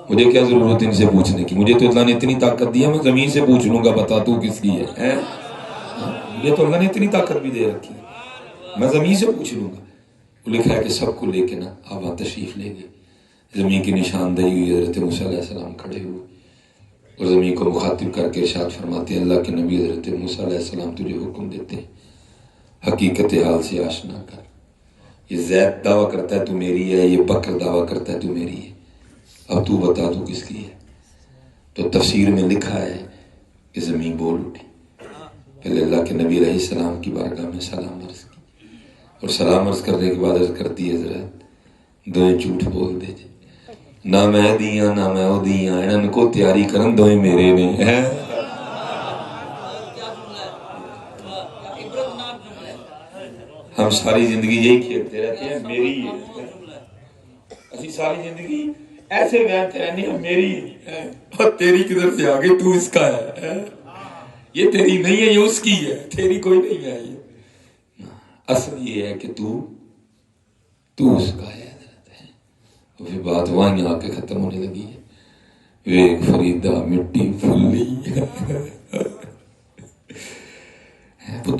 مجھے کیا ضرورت ان سے پوچھنے کی. مجھے تو اللہ نے اتنی طاقت دی ہے میں زمین سے پوچھ لوں گا بتا تو کس کی ہے. مجھے تو اللہ نے اتنی طاقت بھی دے رکھی ہے، میں زمین سے پوچھ لوں گا. وہ لکھا ہے کہ سب کو لے کے نا آپ وہاں تشریف لے گئے. زمین کی نشاندہی ہوئی، حضرت موسیٰ علیہ السلام کھڑے ہوئے اور زمین کو مخاطب کر کے ارشاد فرماتے ہیں اللہ کے نبی حضرت موسیٰ علیہ السلام تجھے حکم دیتے ہیں حقیقت حال سے آشنا کر. یہ زید دعویٰ کرتا ہے تو میری ہے، یہ بکر دعویٰ کرتا ہے تو میری ہے، اب تو بتا تو کس کی ہے. تو تفسیر میں لکھا ہے کہ زمین بول اٹھی. پہلے اللہ کے نبی علیہ السلام کی بارگاہ میں سلام عرض کی اور سلام عرض کرنے کے بعد عرض کرتی ہے حضرت دوئے جھوٹ بول دے جی، نہ میں دیاں نہ میں وہ دیاں، انہوں کو تیاری کرن دوئے میرے نے ہیں. ہم ساری زندگی یہی کھیلتے رہتے ہیں میری ہے. اسی ساری زندگی ایسے بہتے رہنے ہیں میری ہے، اور تیری کدھر سے آگے تو اس کا ہے. یہ تیری نہیں ہے، یہ اس کی ہے، تیری کوئی نہیں ہے. یہ اصل یہ ہے کہ تو اس کا ہے. تو پھر بات وہاں آ کے ختم ہونے لگی ہے. ویک فریدہ مٹی پھلی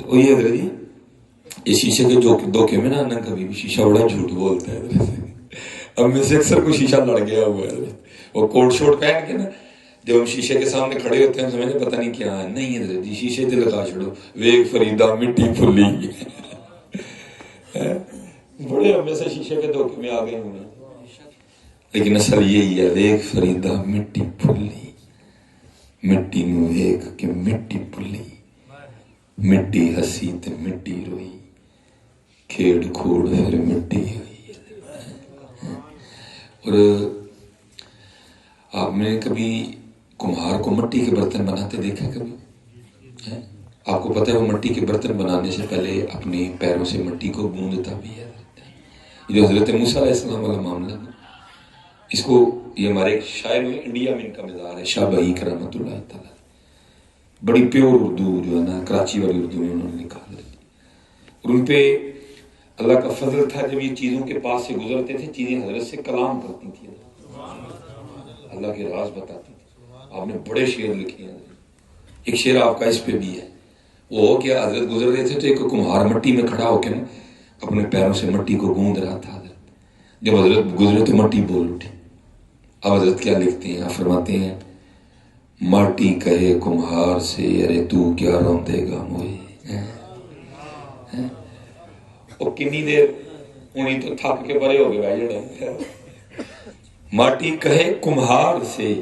وہی حضرت جی. یہ شیشے کے دھوکے میں نا کبھی بھی شیشہ بڑا جھوٹ بولتا ہے. اب میں سے اکثر کوئی شیشہ لڑ گیا ہوا ہے، وہ کوٹ شوٹ پہن کے نا جب ہم شیشے کے سامنے کھڑے ہوتے ہیں سمجھتے پتہ نہیں کیا ہے. نہیں حضرت جی شیشے تے لگا چھوڑو ویک فریدہ مٹی پھلی. بڑے ہم میں سے شیشے کے دھوکے میں آ گئے ہوئے ہیں، لیکن اصل یہی ہے ویک فریدہ مٹی پھلی. مٹی نو ویک کے مٹی پھلی، مٹی ہسی تے مٹی روئی، کھیڑ کھوڑ پھر مٹی ہوئی. اور آپ نے کبھی کمہار کو مٹی کے برتن بناتے دیکھا کبھی؟ آپ کو پتہ ہے وہ مٹی کے برتن بنانے سے پہلے اپنے پیروں سے مٹی کو گوندتا بھی ہے. جو حضرت موسیٰ علیہ السلام والا معاملہ ہے اس کو یہ ہمارے ایک شاعر ہوئے انڈیا میں ان کا مزار ہے شاہ بہی کرامت اللہ تعالیٰ، بڑی پیور اردو جو ہے نا کراچی والی اردو میں انہوں نے لکھا ہے. اور ان پہ اللہ کا فضل تھا جب یہ چیزوں کے پاس سے گزرتے تھے چیزیں حضرت سے کلام کرتی تھی، اللہ کے راز بتاتی تھی. آپ نے بڑے شعر لکھے ہیں. ایک شعر آپ کا اس پہ بھی ہے، وہ ہو کہ حضرت گزر رہے تھے تو ایک کمہار مٹی میں کھڑا ہو کے نا اپنے پیروں سے مٹی کو گوند رہا تھا. حضرت جب حضرت گزرے تو مٹی بول اٹھی. اب حضرت کیا لکھتے ہیں؟ آپ فرماتے ہیں ماٹی کہے کمہار سے ارے تو کیا روندے گا موئے. اور کنی دیر انہیں تو تھک کے پرے ہو گئے بھائی جڑے. ماٹی کہے کمہار سے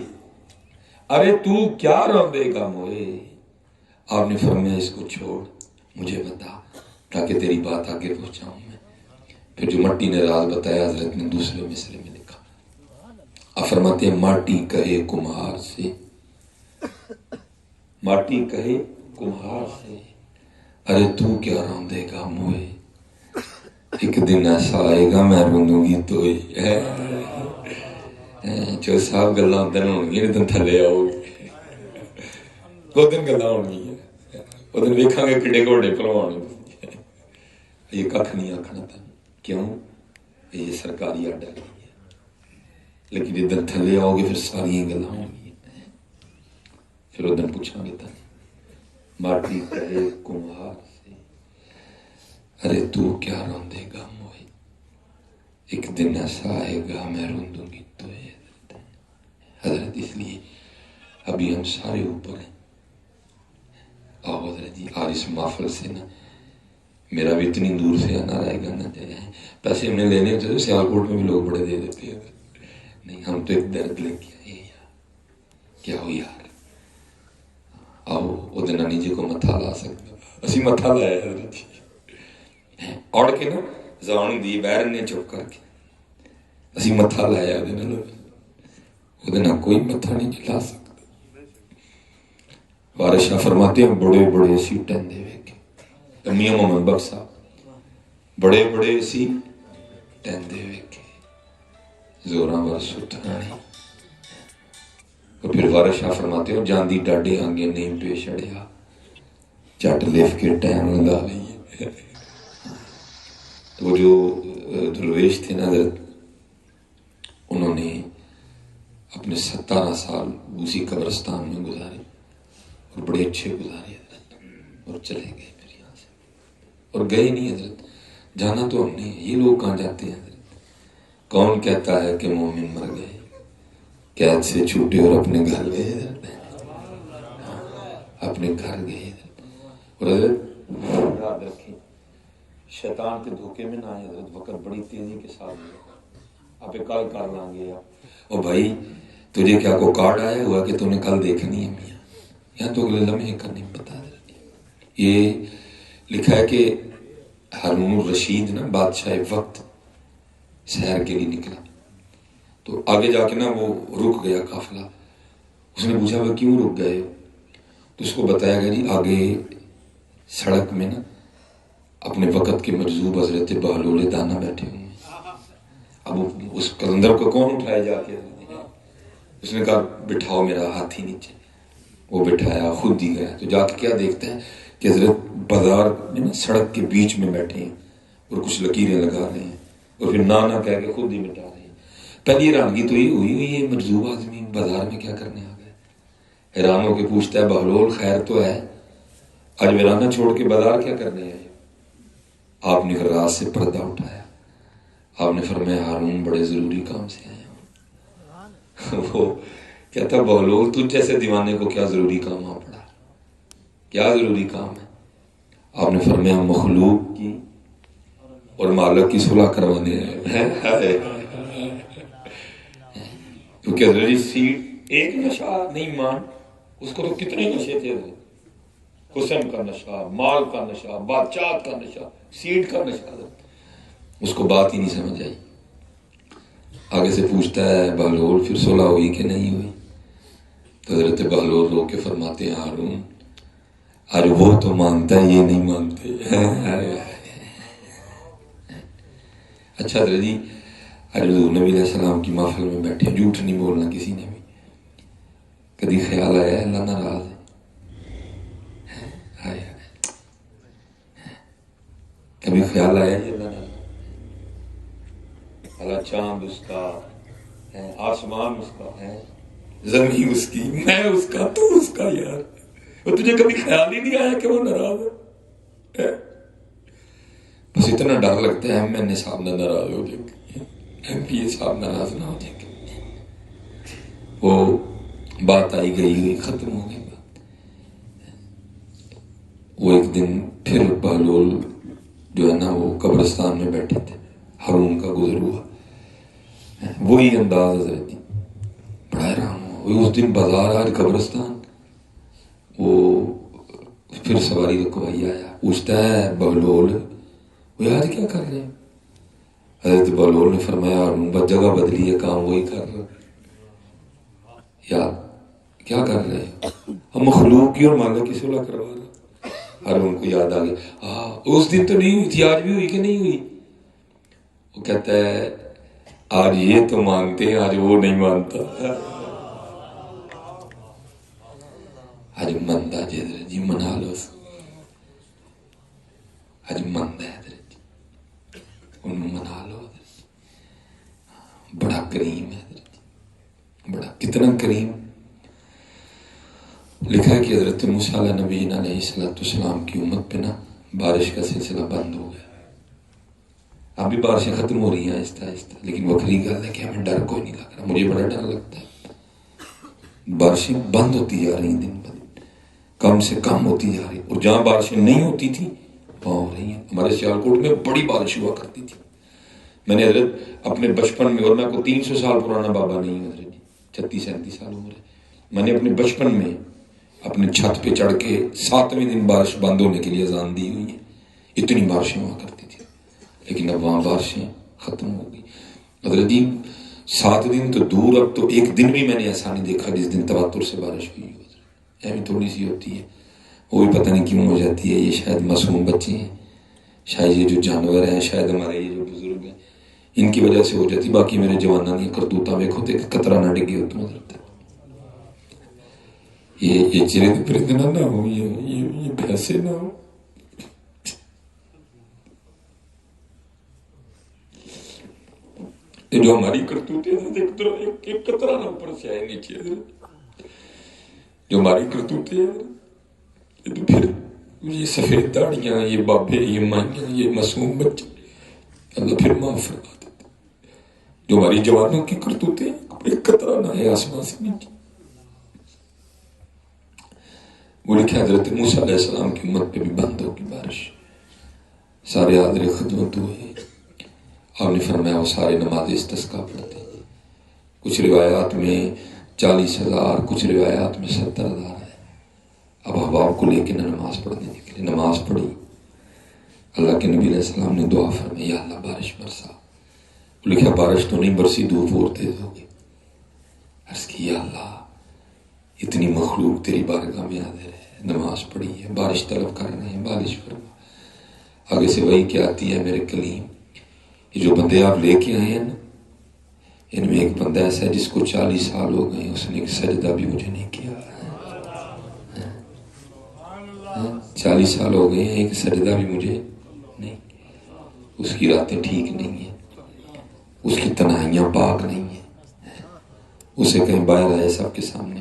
ارے تو کیا روندے گا موئے. آپ نے فرمایا اس کو چھوڑ مجھے بتا تاکہ تیری بات آگے پہنچاؤں میں. پھر جو مٹی نے راز بتایا حضرت نے دوسرے مصرے میں لکھا. آپ فرماتے ہیں ماٹی کہے کمہار سے، ماٹی کہے کمہار سے ارے تو کیا روندے گا موئے. ایک دن ایسا آئے گا میں روندوں گی تو جو صاحب گلاں دن ہوں گی دن تھلے آؤ گی وہ دن گلاں ہوں گی. وہ دن ویکھاں گے کڈے گھوڑے پلوان یہ کھ نہیں آکھنا تھا کیوں یہ سرکاری آرڈر ہے لیکن ادھر تھلے آؤ گے پھر ساری گلاں ہوں گی پھر ادھر پوچھاں گے تھا ماٹی کہے کمہار سے ارے تو کیا روندے گا موئے ایک دن ایسا آئے گا میں روندوں گی تو حضرت اس لیے ابھی ہم سارے اوپر ہیں آؤ حضرت جی آج اس محفل سے نا میرا بھی اتنی دور سے آنا رہے گا نہ جائے پیسے ہم نے لینے ہوتے تو سیالکوٹ میں بھی لوگ بڑے دے دیتے ہیں نہیں ہم تو ایک درد لے کے آئے یار کیا ہو یار آؤ وہ دن نانی جی کو متھا لا سکتا اسی متھا لایا حضرت جی اڑ کے نا زبان دی بہر نے چپ کر کے اسی متھا لایا وہ دن کوئی متھا نہیں لا سکتا وارث شاہ فرماتے ہیں بڑے بڑے سی ٹہندے ویکھے میاں محمد بخش صاحب بڑے بڑے سی ٹہندے ویکھے زوراں ور ستھانے اور پھر وارث شاہ فرماتے ہیں جاندی ڈاڈے آنگے نہیں پیش اڑیا چٹ لف کے ٹائم لگا لئیے وہ جو درویش تھے نا حضرت انہوں نے اپنے 17 سال اسی قبرستان میں گزارے اور بڑے اچھے گزارے حضرت اور چلے گئے پھر یہاں سے اور گئے نہیں حضرت جانا تو ہم نے یہ لوگ کہاں جاتے ہیں حضرت کون کہتا ہے کہ مومن مر گئے قید سے چھوٹے اور اپنے گھر گئے حضرت اپنے گھر گئے حضرت اور حضرت یاد رکھیں شیطان کے دھوکے میں نہ آئے حضرت وقت بڑی تیزی کے ساتھ آپ کل کر لیں گے اور بھائی تجھے کیا کو کارڈ آیا ہوا کہ تو نے کل دیکھنی ہے میاں یہاں تو اگلے لمحے کا نہیں پتا یہ لکھا ہے کہ ہارون الرشید نا بادشاہ وقت سیر کے لیے نکلا تو آگے جا کے نا وہ رک گیا قافلہ اس نے پوچھا وہ کیوں رک گئے تو اس کو بتایا گیا جی آگے سڑک میں نا اپنے وقت کے مجذوب حضرت بہلول دانا بیٹھے ہوئے ہیں اب اس قلندر کو کون اٹھائے جا کے اس نے کہا بٹھاؤ میرا ہاتھی نیچے وہ بٹھایا خود ہی گیا تو جا کے کیا دیکھتے ہیں کہ حضرت بازار میں سڑک کے بیچ میں بیٹھے ہیں اور کچھ لکیریں لگا رہے ہیں اور پھر نہ کہہ کے خود ہی مٹا رہے ہیں پہلی حیرانگی تو یہ ہوئی یہ مجذوب آدمی بازار میں کیا کرنے آ گئے حیران ہو کے پوچھتا ہے بہلول خیر تو ہے آج ویرانہ چھوڑ کے بازار کیا کرنے آئے آپ نے رات سے پردہ اٹھایا آپ نے فرمایا ہارون بڑے ضروری کام سے آئے ہوں وہ کہتا بہلول تجھ جیسے دیوانے کو کیا ضروری کام آ پڑا کیا ضروری کام ہے آپ نے فرمایا مخلوق کی اور مالک کی صلح کروانے ہیں کیونکہ حضرت سیٹ ایک نشہ نہیں مان اس کو تو کتنے نشے تھے حسن کا نشہ مال کا نشہ بادشاہت کا نشہ سیٹ کا نشہ اس کو بات ہی نہیں سمجھ آئی آگے سے پوچھتا ہے بہلول پھر صلح ہوئی کہ نہیں ہوئی تو حضرت بہلول رو کے فرماتے ہیں ہارون ارے وہ تو مانتا ہے یہ نہیں مانتے اچھا حضرت جی حضور نبی علیہ السلام کی محفل میں بیٹھے جھوٹ نہیں بولنا کسی نے بھی کبھی خیال آیا اللہ ناراض ہے کبھی خیال آیا یہ اللہ ناراض اللہ چاند اس کا ہے آسمان اس کا ہے زمین اس کی میں اس کا تو اس کا یار وہ تجھے کبھی خیال ہی نہیں آیا کہ وہ ناراض ہے بس اتنا ڈر لگتا ہے ایم این اے صاحب نہ ناراض ہو جائیں گے ایم پی اے صاحب ناراض نہ ہو جائیں گے وہ بات آئی گئی ختم ہو گئی بات وہ ایک دن پھر بہلول جو ہے نا وہ قبرستان میں بیٹھے تھے ہارون کا گزر ہوا وہی انداز حضرت بڑا حیران ہوا اس دن بازار آج قبرستان وہ پھر سواری رکوائی آیا پوچھتا ہے بہلول وہ آج کیا کر رہے ہیں حضرت بہلول نے فرمایا بس جگہ بدلی ہے کام وہی کر رہے یار کیا کر رہے ہیں ہم مخلوق کی اور مالک کی صلح کروا رہے ہارون کو یاد آ گیا اس دن تو نہیں ہوئی تھی آج بھی ہوئی کہ نہیں ہوئی وہ کہتا ہے آج یہ تو مانتے ہیں آج وہ نہیں مانتا آج مندہ جی منا لو اج مند ہے حضرت جی، انہوں منا لو حضرت، بڑا کریم ہے حضرت جی، بڑا کتنا کریم. لکھا ہے کہ حضرت موسیٰ علیہ نبی علیہ السلام کی امت پہ نا بارش کا سلسلہ بند ہو گیا. اب بھی بارشیں ختم ہو رہی ہیں آہستہ آہستہ، لیکن وکری گل ہے کہ ہمیں ڈر کوئی نہیں لگ رہا. مجھے بڑا ڈر لگتا ہے، بارشیں بند ہوتی جا رہی ہیں دن بدن، کم سے کم ہوتی جا رہی، اور جہاں بارشیں نہیں ہوتی تھی وہاں ہو رہی ہیں. ہمارے سیالکوٹ میں بڑی بارش ہوا کرتی تھی. میں نے حضرت اپنے بچپن میں، اور میں کوئی 300 سال پرانا بابا نہیں ہوں حضرت جی، 36-37 سال عمر ہے. میں نے اپنے بچپن میں اپنے چھت پہ چڑھ کے 7ویں دن بارش بند ہونے کے لیے اذان دی ہوئی ہے. اتنی بارشیں ہوا کرتی تھی، لیکن اب وہاں بارشیں ختم ہو گئی. حضرت جی 7 دن تو دور، اب تو ایک دن بھی میں نے ایسا نہیں دیکھا جس دن تواتر سے بارش ہوئی ہو. ایویں تھوڑی سی ہوتی ہے، وہ بھی پتہ نہیں کیوں ہو جاتی ہے. یہ شاید معصوم بچے ہیں، شاید یہ جو جانور ہیں، شاید ہمارے یہ جو بزرگ ہیں، ان کی وجہ سے ہو جاتی. باقی میرے جوانہ نہیں کرتوتا ویکھو تے قطرہ نہ ڈگے ہوتا حضرت. یہ چرند پرند نہ ہو، یہ بھینسے نہ ہو. یہ جو ہماری کرتوتے ہیں ایک قطرہ نہ اوپر سے آئے نیچے حضرت. جو ہماری کرتوتے ہیں یہ تو پھر یہ سفید داڑیاں، یہ بابے، یہ مائیاں، یہ معصوم بچے اللہ پھر معاف فرما دیتے. جو ہماری جوانوں کی کرتوتے ہیں ایک قطرہ نہ ہے آسمان سے نیچے. وہ لکھا حضرت موسیٰ علیہ السلام کی امت پہ بھی بند ہوگی بارش. سارے حاضر خدمت ہوئے، آپ نے فرمایا وہ سارے نماز استسقاء پڑھتے ہیں. کچھ روایات میں 40,000، کچھ روایات میں 70,000 ہے. اب احباب کو لے کے نماز پڑھنے کے لیے نماز پڑھی. اللہ کے نبی علیہ السلام نے دعا فرمائی، یا اللہ بارش برسا. وہ لکھا بارش تو نہیں برسی، دھوپ اور تیز ہو گئی. عرض کی یا اللہ اتنی مخلوق تیری بارگاہ میں حاضر ہے، نماز پڑھی ہے، بارش طلب کر رہے ہیں، بارش فرما. آگے سے وہی کیا آتی ہے میرے کلیم، یہ جو بندے آپ لے کے آئے ہیں نا، ان میں ایک بندہ ایسا ہے جس کو 40 سال ہو گئے، اس نے ایک سجدہ بھی مجھے نہیں کیا. 40 سال ہو گئے ہیں، ایک سجدہ بھی مجھے نہیں. اس کی راتیں ٹھیک نہیں ہیں، اس کی تنہائیاں پاک نہیں ہیں. اسے کہیں باہر آئے سب کے سامنے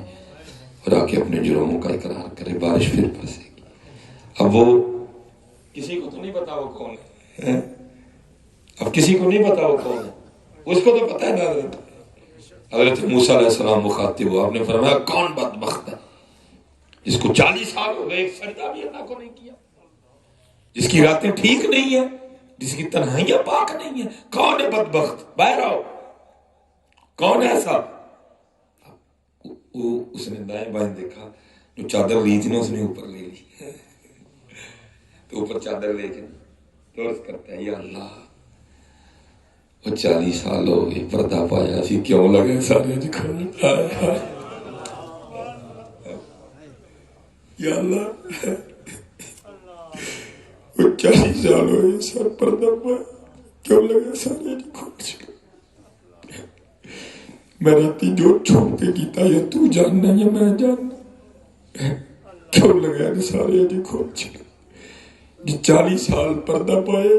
اور آ کے اپنے جرموں کا اقرار کرے، بارش پھر برسے گی. اب وہ کسی کو تو نہیں پتا وہ کون ہے، اب کسی کو نہیں پتا وہ کون ہے، اس کو تو پتا ہے نا. حضرت موسیٰ علیہ السلام مخاطب ہوا، آپ نے فرمایا کون بدبخت ہے جس کو 40 سال ہو گئے ایک سجدہ بھی اللہ کو نہیں کیا، جس کی راتیں ٹھیک نہیں ہیں، جس کی تنہائیاں پاک نہیں ہیں. کون ہے بدبخت؟ باہر آؤ، کون ہے ایسا؟ وہ اس نے دائیں بائیں دیکھا، جو چادر لی تھی نا اس نے اوپر لے لی، تو اوپر چادر لے کے تو عرض کرتا ہے یا اللہ وہ 40 سال ہو گئے پردہ پایا سی، کیوں لگے سارے دکھانے. یا اللہ وہ 40 سال ہو گئے سر پردہ پایا، کیوں لگے سارے دکھانے. میں راتی جو چھوڑ کے کیتا یا تو جاننا یا میں جاننا، کیوں لگا نے سارے جی کھول چلے. جی 40 سال پردہ پائے،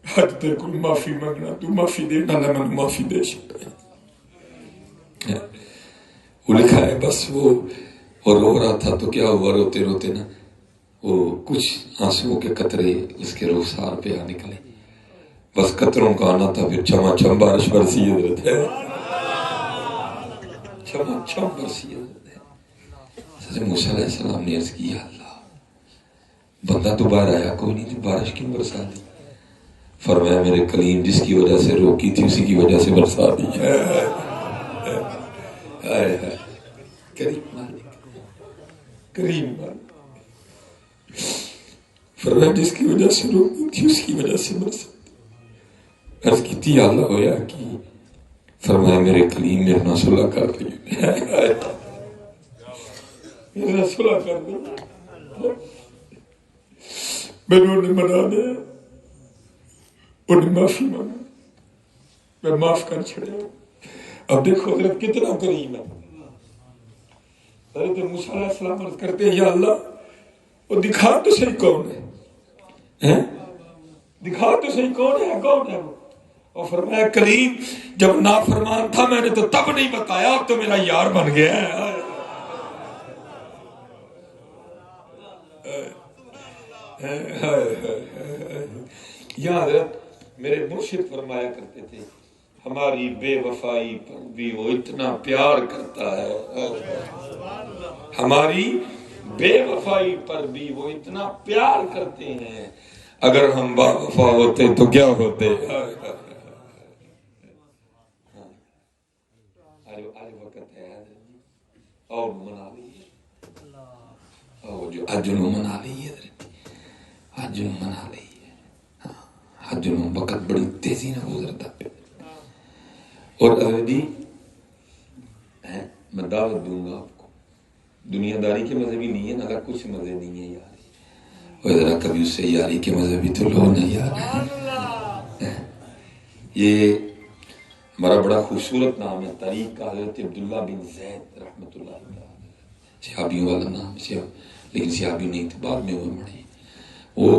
حج تے کوئی معافی مانگنا، تو معافی دینا نہ میں معافی دے سکتا. وہ لکھا ہے بس وہ رو رہا تھا تو کیا ہوا، روتے روتے نا وہ کچھ آنسوؤں کے قطرے اس کے رخسار پہ آ نکلے. بس قطروں کا آنا تھا، پھر چھما چھم بارش برسی حضرت ہے، چھما چھم برسی حضرت ہے. حضرت موسیٰ علیہ السلام نے عرض کی یا اللہ بندہ تو باہر آیا کوئی نہیں تھی، بارش کیوں برسا دی؟ فرمایا میرے کلیم جس کی وجہ سے روکی تھی اسی کی وجہ سے برسا دی. کریم مالک، کریم مالک. فرمایا جس کی وجہ سے روکی تھی اس کی وجہ سے برسا دی. عرض کی تھی اللہ ہویا کی؟ فرمایا میرے کلیم میرے نہ صلح کر دی، میرے نہ صلح کر دی، میرے نے منا دیا، انہیں معافی مانگا، میں معاف کر چھڑے. اب دیکھو حضرت کتنا کریم ہے. حضرت موسیٰ علیہ السلام عرض کرتے ہیں یا اللہ وہ دکھا تو صحیح کون ہے. دکھا تو صحیح کون ہے وہ؟ اور فرمایا کریم جب نافرمان تھا میں نے تو تب نہیں بتایا، اب تو میرا یار بن گیا ہے۔ یا حضرت میرے مرشد فرمایا کرتے تھے ہماری بے وفائی پر بھی وہ اتنا پیار کرتا ہے، ہماری بے وفائی پر بھی وہ اتنا پیار کرتے ہیں، اگر ہم با وفا ہوتے تو کیا ہوتے۔ آج وقت ہے اور منا لیجیے، اور جو حج منا لیجیے، حج منا لیجیے، حج وقت بڑی تیزی نہ گزرتا پہ۔ اور جی میں دعوت دوں گا آپ کو، دنیا داری کے مزے بھی نہیں ہے نا، کچھ مزے نہیں ہے یار، اور ذرا کبھی اس سے یاری کے مزے بھی تو لو نا یار۔ یہ ہمارا بڑا خوبصورت نام ہے طریق کا، حضرت عبداللہ بن زید رحمۃ اللہ علیہ، صحابیوں والا نام، لیکن صحابی نہیں تھے، بعد میں وہ مڑے۔ وہ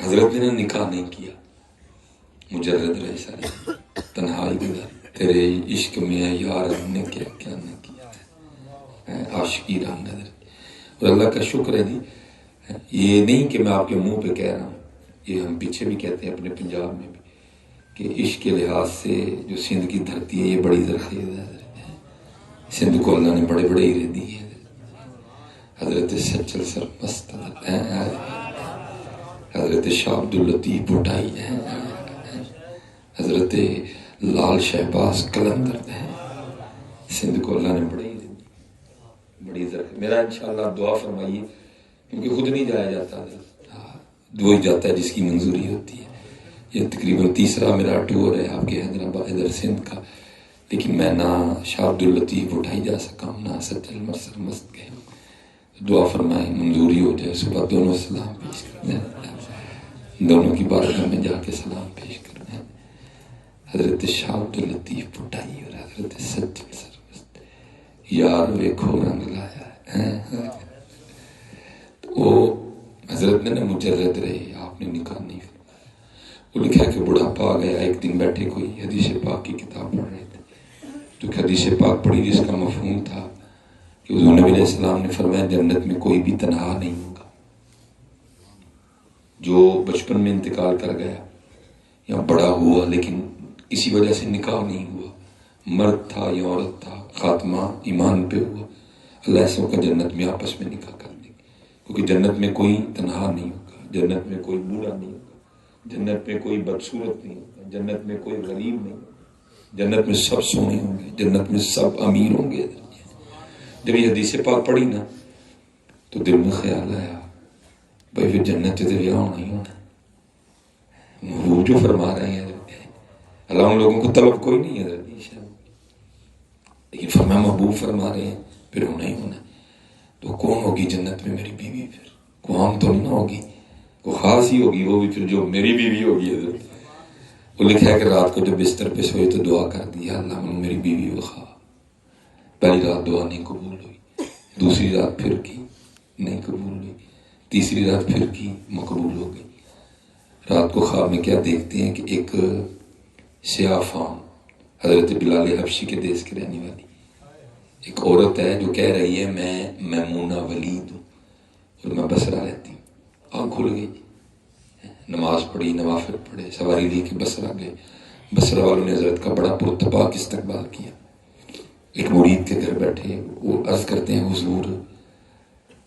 حضرت نے نکاح نہیں کیا، مجرد رہے سارے، تنہائی گزاری، تیرے عشق میں ہے یار ہم نے کیا کیا نہ کیا ہے، عاشقی رہا نظر۔ اور اللہ کا شکر ہے جی، یہ نہیں کہ میں آپ کے منہ پہ کہہ رہا ہوں، یہ ہم پیچھے بھی کہتے ہیں اپنے پنجاب میں بھی کہ عشق کے لحاظ سے جو سندھ کی دھرتی ہے یہ بڑی زرخیز ہے، سندھ کو اللہ نے بڑے بڑے ہیرے دیے ہیں۔ حضرت سچل سرمست، حضرت شاہ عبداللطیف بھٹائی ہیں، حضرت لال شہباز قلندر ہیں، سندھ کو اللہ نے بڑی زرخیز۔ میرا انشاءاللہ دعا فرمائیے، کیونکہ خود نہیں جایا جاتا، وہی جاتا ہے جس کی منظوری ہوتی ہے۔ یہ تقریباً تیسرا میرا ٹور ہے آپ کے حیدرآباد ادھر سندھ کا، لیکن میں نہ شاہ عبداللطیف اٹھائی جا سکا ہوں، نہ سچل سرمست گئے ہوں۔ دعا فرمائیں منظوری ہو جائے، صبح دونوں سلام پیش کرنا ہے، دونوں کی بارگاہ میں جا کے سلام پیش کرنا ہے، حضرت شاہ عبداللطیف اٹھائی اور حضرت سچل سرمست، یار ویکھو رنگ لایا ہے۔ وہ حضرت نے مجرد رہے، آپ نے نکاح نہیں فرمایا۔ وہ لکھا کہ بڑھاپا آ گیا، ایک دن بیٹھے کوئی حدیث پاک کی کتاب پڑھ رہے تھے، جو کہ حدیث پاک پڑھی جس کا مفہوم تھا کہ حضور نبی علیہ السلام نے فرمایا جنت میں کوئی بھی تنہا نہیں ہوگا، جو بچپن میں انتقال کر گیا یا بڑا ہوا لیکن کسی وجہ سے نکاح نہیں ہوا، مرد تھا یا عورت تھا، خاتمہ ایمان پہ ہوا، اللہ ایسوں کا جنت میں آپس میں نکاح کر دے، کیونکہ جنت میں کوئی تنہا نہیں ہوگا، جنت میں کوئی بوڑھا نہیں ہوگا، جنت میں کوئی بدصورت نہیں ہوگا، جنت میں کوئی غریب نہیں ہوگا، جنت میں سب سونے ہوں گے، جنت میں سب امیر ہوں گے۔ جب یہ حدیث پاک پڑھی نا تو دل میں خیال آیا بھائی پھر جنت تو یہ ہونا ہی ہونا، محبوب جو فرما رہے ہیں اللہ، ان لوگوں کو طلب کوئی نہیں ہے لیکن فرما محبوب فرما رہے ہیں پھر ہونا ہی ہونا، تو کون ہوگی جنت میں میری بیوی؟ پھر کوئی عام تو نہیں ہوگی، وہ خاص ہی ہوگی، وہ بھی پھر جو میری بیوی ہوگی حضرت۔ وہ لکھا ہے کہ رات کو جب بستر پہ سوئے تو دعا کر دیا اللہ منو میری بیوی وہ خواہ۔ پہلی رات دعا نہیں قبول ہوئی، دوسری رات پھر کی نہیں قبول ہوئی، تیسری رات پھر کی مقبول ہو گئی۔ رات کو خواب میں کیا دیکھتے ہیں کہ ایک سیاہ فام حضرت بلال حبشی کے دیس کے رہنے والی ایک عورت ہے جو کہہ رہی ہے میں میمونہ ولید ہوں اور میں بصرہ رہتی ہوں۔ آنکھ کھل گئی، نماز پڑھی، نوافل پڑھے، سواری لی کہ بصرہ گئے۔ بصرہ والوں نے حضرت کا بڑا پرتپاک استقبال کیا۔ ایک مرید کے گھر بیٹھے، وہ عرض کرتے ہیں حضور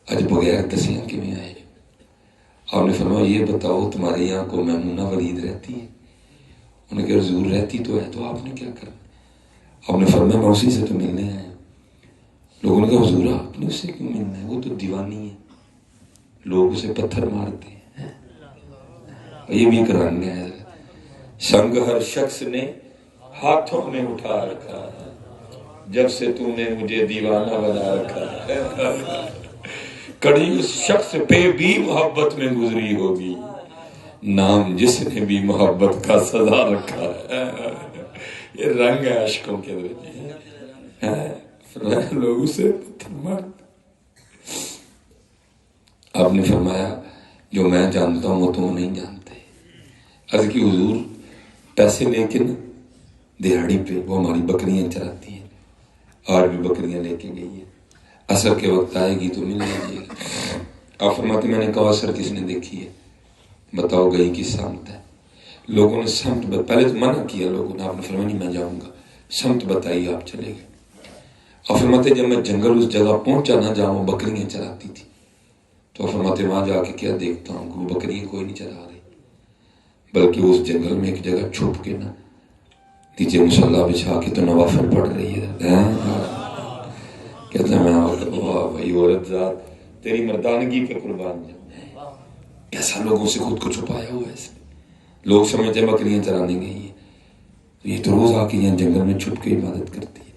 اج بغیر دسیاں کیویں آئے؟ آپ نے فرمایا یہ بتاؤ تمہارے یہاں کو میمونہ ولید رہتی ہے؟ انہوں نے کہا حضور رہتی تو ہے، تو آپ نے کیا کرنا؟ آپ نے فرمایا میں اسی سے تو ملنے آیا۔ لوگوں نے کہا حضور آپ نے اس سے کیوں ملنا ہے؟ وہ تو دیوانی ہے، لوگ اسے پتھر مارتے ہیں۔ یہ بھی ایک رنگ ہے، سنگ ہر شخص نے ہاتھوں میں اٹھا رکھا ہے، جب سے تو نے مجھے دیوانہ بنا رکھا ہے۔ کڑی اس شخص پہ بھی محبت میں گزری ہوگی، نام جس نے بھی محبت کا سزا رکھا ہے۔ یہ رنگ ہے عشقوں کے لوگ اسے پتھر مارتے۔ آپ نے فرمایا جو میں جانتا ہوں وہ تم نہیں جانتے. عرض کی حضور پیسے لے کے نا دہاڑی پہ وہ ہماری بکریاں چراتی ہیں, اور بھی بکریاں لے کے گئی ہے, عصر کے وقت آئے گی تو مل لیجیے گا. آپ فرماتے میں نے کہا عصر کس نے دیکھی ہے, بتاؤ گئی کس سمت ہے. لوگوں نے سمت پہلے تو منع کیا لوگوں نے, آپ نے فرمایا نہیں میں جاؤں گا, سمت بتائی, آپ چلے گئے. اور فرماتے جب میں جنگل اس جگہ پہنچا نہ جہاں وہ بکریاں چراتی تھی, تو فرماتے وہاں جا کے کیا دیکھتا ہوں کہ وہ بکریاں کوئی نہیں چرا رہی, بلکہ اس جنگل میں ایک جگہ چھپ کے نا نیچے مصالہ بچھا کے تو نوافل پڑھ رہی ہے. کہتا ہے میں واہ بھائی عورت ذات تیری مردانگی پہ قربان جاؤں. کیسا لوگوں سے خود کو چھپایا ہوا ہے اس نے. لوگ سمجھتے ہیں بکریاں چرانے گئی ہے, یہ تو روز آ کے یہاں جنگل میں چھپ کے عبادت کرتی ہے.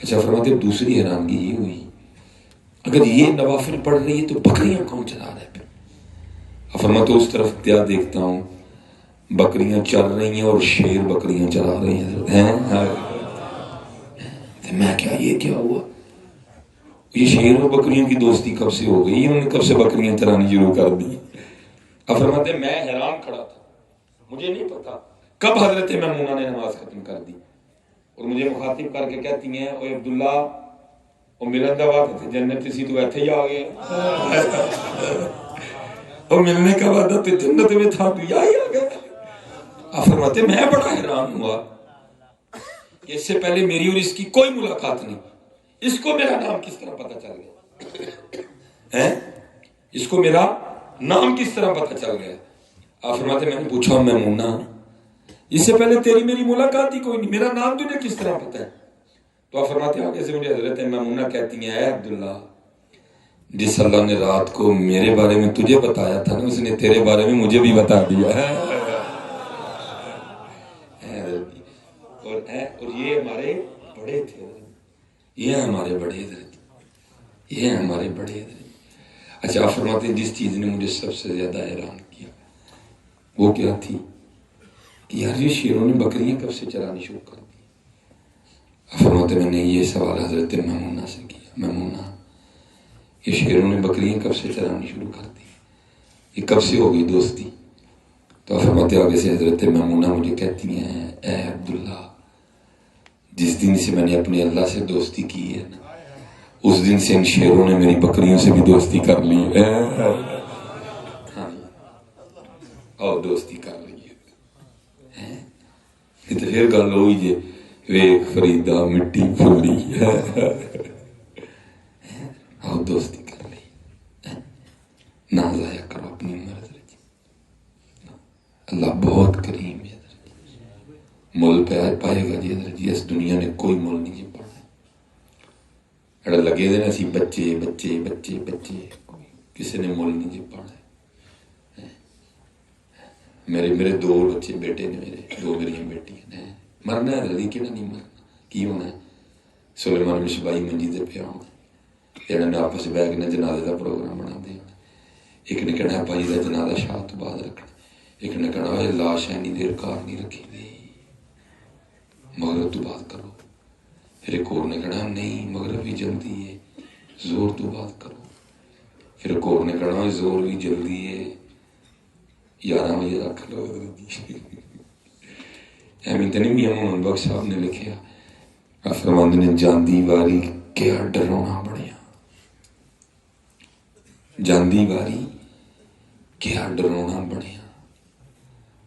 اچھا فرماتے دوسری حیرانگی یہ ہوئی, اگر یہ نوافل پڑھ رہی ہے تو بکریاں کون چلا رہا ہے پھر. فرماتے اس طرف کیا دیکھتا ہوں, بکریاں چل رہی ہیں اور شیر بکریاں چلا رہی ہیں. میں کیا یہ کیا ہوا, یہ شیر اور بکریوں کی دوستی کب سے ہو گئی, انہوں نے کب سے بکریاں چرانی شروع کر دی. اب فرماتے میں حیران کھڑا تھا, مجھے نہیں پتا کب حضرت میمونہ نے نماز ختم کر دی اور مجھے مخاطب کر کے کہتی ہیں اوے عبداللہ وہ ملن دا وعدہ تے جنت سی تو ایتھے ہی آ گئے, اور ملنے کا وعدہ تے جنت میں تھا تو یہاں ہی آ گئے. آپ فرماتے میں بڑا حیران ہوا کہ اس سے پہلے میری اور اس کی کوئی ملاقات نہیں, اس کو میرا نام کس طرح پتہ چل گیا, اس کو میرا نام کس طرح پتہ چل گیا. آپ فرماتے میں نے پوچھا میمونہ اس سے پہلے تیری میری ملاقات ہی کوئی نہیں, میرا نام تجھے کس طرح پتہ ہے. تو آپ فرماتے ہیں آگے سے مجھے حضرت میمونہ کہتی ہیں اے عبداللہ جس اللہ نے رات کو میرے بارے میں تجھے بتایا تھا نا, اس نے تیرے بارے میں مجھے بھی بتا دیا ہے. اور یہ ہمارے بڑے تھے, یہ ہمارے بڑے حضرت, یہ ہمارے بڑے حضرت. اچھا آپ فرماتے ہیں جس چیز نے مجھے سب سے زیادہ حیران کیا وہ کیا تھی کہ یار یہ شیروں نے بکریاں کب سے چرانی شروع کر دی. آپ فرماتے میں نے یہ سوال حضرت میمونہ سے کیا, میمونہ یہ شیروں نے بکریاں کب سے چرانی شروع کر دی, یہ کب سے ہو گئی دوستی. تو فرماتے آگے سے حضرت میمونہ مجھے کہتی ہیں اے عبداللہ جس دن سے میں نے اپنے اللہ سے دوستی کی ہے نا, اس دن سے ان شیروں نے میری بکریوں سے بھی دوستی کر لی ہے. ہاں اور دوستی کر لی ہے. تو پھر گل ہوئی جی ویک فریدا مٹی پھولی اور دوستی کر لی. نہ ضائع کرو اپنی عمر, اللہ بہت کریم ہے. مول پائے گا جی حضرت جی, اس دنیا نے کوئی مول نہیں جی پڑھنا. اڑا لگے دے نا سی بچے بچے بچے بچے, کسی نے مول نہیں جی پڑھنا. میرے دو بچے بیٹے نے, میرے دو میری بیٹیاں ہیں. مرنا ہے حضرت کہنا نہیں مرنا, کی ہونا ہے سلیمان مشبائی منجی دے پہ آنا, انہوں نے آپس بہ کے جنازے کا پروگرام بنا دیا. ایک نے کہنا بھائی کا جنازہ شاہ تو بعد رکھنا, ایک نے کہنا ہے لاش اینی دیر کار نہیں رکھی دی مغرب تو بات کرو. پھر ایک اور نے کہنا نہیں مغرب بھی جلدی ہے زور تو بات کرو. پھر ایک اور نے کہنا زور بھی جلدی ہے 11 بجے رکھ لو. ایویں تو نہیں میاں محمد بخش صاحب نے لکھیا فرماندے نے جاندی واری کیا ڈرونا بڑھیا, جاندی واری کیا ڈرونا بڑھیا,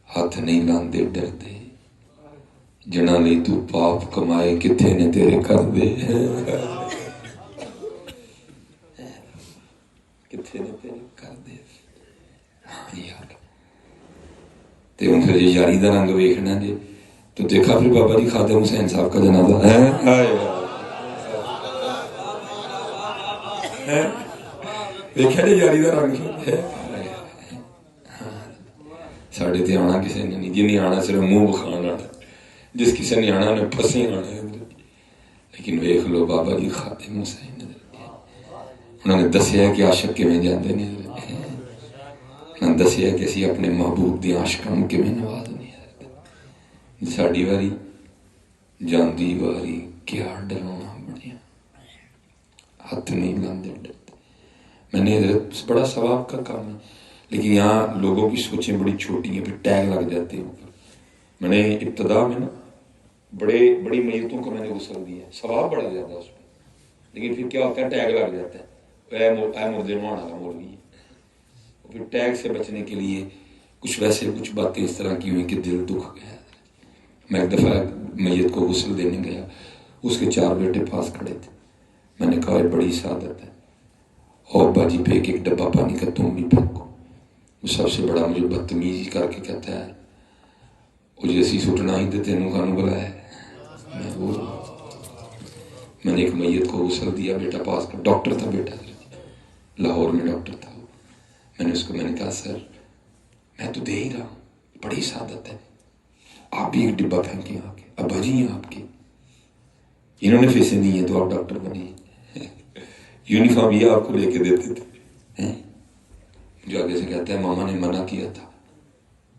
ہاتھ نہیں لاندے ڈردے جنا نہیں تو پاپ کمائے کتھے نے تیرے کر دے, کتھے نے تیرے کر دے. ہاں یار تے ہوں پھر یاری دا رنگ ویکھنا جی تو دیکھا پھر بابا جی خادم حسین صاحب کا جنازہ ہے, دیکھا جی یاری دا رنگ ہے. ساڑھے تے آنا کسی نے نہیں, جی نہیں آنا صرف منہ بخان آنا, جس کسی نے آنا انہیں پھنسی آنا ہے. لیکن ویکھ لو بابا جی خادم حسین انہوں نے دسیا کہ عاشق کیویں جاندے نے, انہوں نے دسیا کہ اسی اپنے محبوب دی عاشقاں نوں کیویں نوازنے. ساڈی واری جاندی واری کیا ڈرونا بڑھیا, ہاتھ نہیں لاندے ڈرتے. میں نے حضرت بڑا ثواب کا کام ہے, لیکن یہاں لوگوں کی سوچیں بڑی چھوٹی ہیں، پھر ٹیگ لگ جاتے ہیں اوپر. میں نے ابتدا میں نا بڑی میتوں کو میں نے غسل دیا ہے، ثواب بڑا زیادہ اس پہ، لیکن پھر کیا ہوتا ہے ٹیگ لگ جاتا ہے، اے مردے نوانا کا مولوی ہے. پھر ٹیگ سے بچنے کے لیے کچھ باتیں اس طرح کی ہوئی کہ دل دکھ گیا. میں ایک دفعہ میت کو غسل دینے گیا، اس کے 4 بیٹے پاس کھڑے تھے. میں نے کہا یہ بڑی سعادت ہے، اور باجی پہ ایک ڈبہ پانی کا تم بھی پھینکو. وہ سب سے بڑا مجھے بدتمیزی کر کے کہتا ہے وہ جیسی سٹنا ہی تو تینوں کانوں بلایا. میں نے ایک میت کو غسل دیا، بیٹا پاس کر، ڈاکٹر تھا بیٹا، لاہور میں ڈاکٹر تھا. میں نے کہا سر میں تو دے ہی رہا ہوں، بڑی سعادت ہے، آپ بھی ایک ڈبہ پھینکیں آ کے، ابا جی ہیں آپ کے، انہوں نے فیسیں دی ہیں تو آپ ڈاکٹر بنے، یونیفارم یہ آپ کو لے کے دیتے تھے. جو آگے سے کہتا ہے ماما نے منع کیا تھا،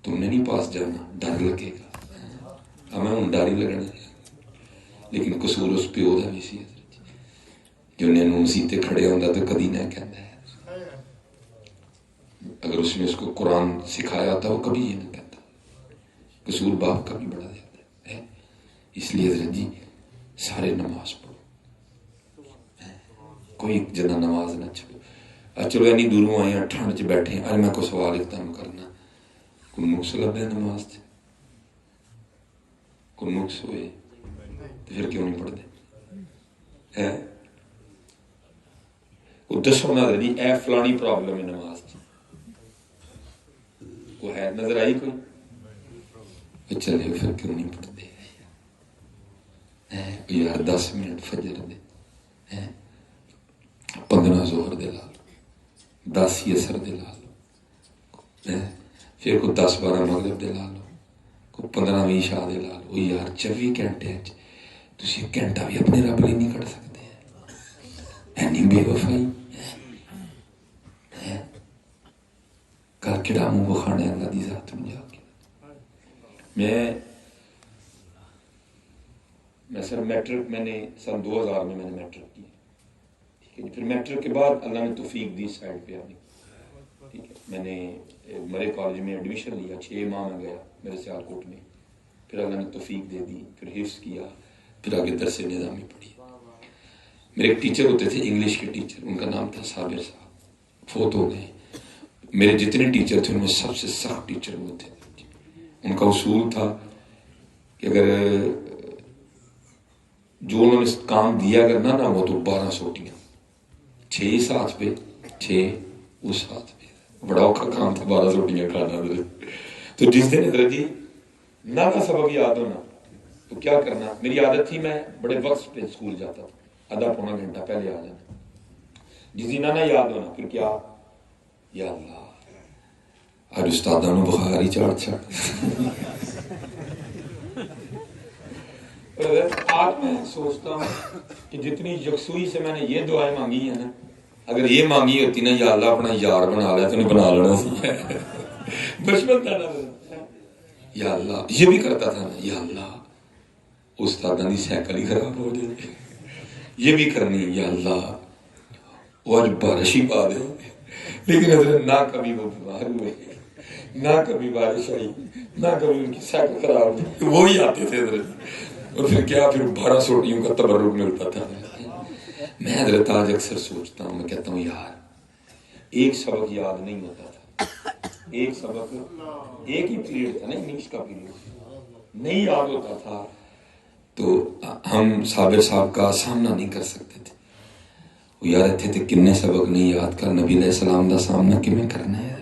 تم نے نہیں پاس جانا، ڈر لگے گا. ہمیں ہوں ڈر ہی لگنا ہے، لیکن قصور اس پہ ہوتا بھی سی جو نینوں مسیتے کھڑے ہوتا تو کدی نہ کہتا ہے. اگر اس نے اس کو قرآن سکھایا ہوتا وہ کبھی یہ نہ کہتا. قصور باپ کا بھی بڑا زیادہ ہے. اس لیے حضرت جی سارے نماز پڑھو، کوئی جنا نماز نہ چھوڑو. چلو اینی دوروں آئے ہیں، ٹھنڈ چ بیٹھے ہیں، میں کو سوال ایک تم کرنا، کوئی نقص لبے نماز سے؟ کوئی نقص ہوئے تو پھر کیوں نہیں پڑھتے؟ وہ دسو نا جی اے فلانی پرابلم ہے نماز سے، وہ ہے نظر آئی کوئی؟ چلے پھر کیوں نہیں پڑھتے یار؟ 10 منٹ فجر دے، 15 ظہر دے لا لو، 10 عصر دے لا لو، پھر کوئی 10-12 مغرب دے لا لو، کوئی 15 عشاء دے لا لو. یار 24 گھنٹے تسی ایک گھنٹہ بھی اپنے رب لیے نہیں کر سکتے؟ اینی بے وفائی کر کے ڈاموں بخانے اللہ دی ذات میں جا کے. میں سر میٹرک میں نے سن 2000 میں نے میٹرک کی، ٹھیک ہے جی. پھر میٹرک کے بعد اللہ نے توفیق دی سائڈ پہ آنے، ٹھیک ہے. میں نے مرے کالج میں ایڈمیشن لیا، 6 ماہ میں گیا میرے سیالکوٹ میں. پھر اللہ نے توفیق دے دی، پھر حفظ کیا، پھر آگے درس نظامی پڑھی. میرے ایک ٹیچر ہوتے تھے انگلش کے ٹیچر، ان کا نام تھا صابر صاحب، فوت ہو گئے. میرے جتنے ٹیچر تھے ان میں سب سے سخت ٹیچر وہ تھے. ان کا اصول تھا کہ اگر جو انہوں نے کام دیا کرنا نا وہ تو 12 سوٹیاں، 6 اس ہاتھ پہ 6 اس ہاتھ پہ. بڑا اوکھا کام تھا 12 سوٹیاں کھانا. تو جس دن حضرت جی نہ سبق یاد ہونا تو کیا کرنا، میری عادت تھی میں بڑے وقت پہ اسکول جاتا تھا، آدھا پونا گھنٹہ پہلے آ جانا. جس دن نہ یاد ہونا پھر کیا، یا اللہ آج استادوں نے بخار ہی چڑھ. آج میں سوچتا ہوں کہ جتنی یکسوئی سے میں نے یہ دعائیں مانگی ہیں نا، اگر یہ مانگی ہوتی نا یا اللہ اپنا یار بنا لیا تو نہیں بنا لینا سی. بچپن تھا نا، یا اللہ یہ بھی کرتا تھا نا، یا اللہ استادوں کی سائیکل ہی خراب ہو جائے، یہ بھی کرنی، یا اللہ وہ آج بارش ہی پا دے. لیکن حضرت نہ کبھی وہ بیمار ہوئے، نہ کبھی بارش آئی، نہ کبھی ان کی سائیکل خراب ہوئی، وہی آتے تھے حضرت. اور پھر کیا، پھر 12 سوٹیوں کا تبرک ملتا تھا. میں حضرت آج اکثر سوچتا ہوں، میں کہتا ہوں یار ایک سبق یاد نہیں ہوتا تھا، ایک سبق ایک ہی پیریڈ تھا نا، انگلش کا پیریڈ نہیں یاد ہوتا تھا تو ہم صابر صاحب کا سامنا نہیں کر سکتے تھے. وہ یاد رہتے تھے کنے سبق نہیں یاد کر نبی علیہ السلام کا سامنا کیوں کرنا ہے.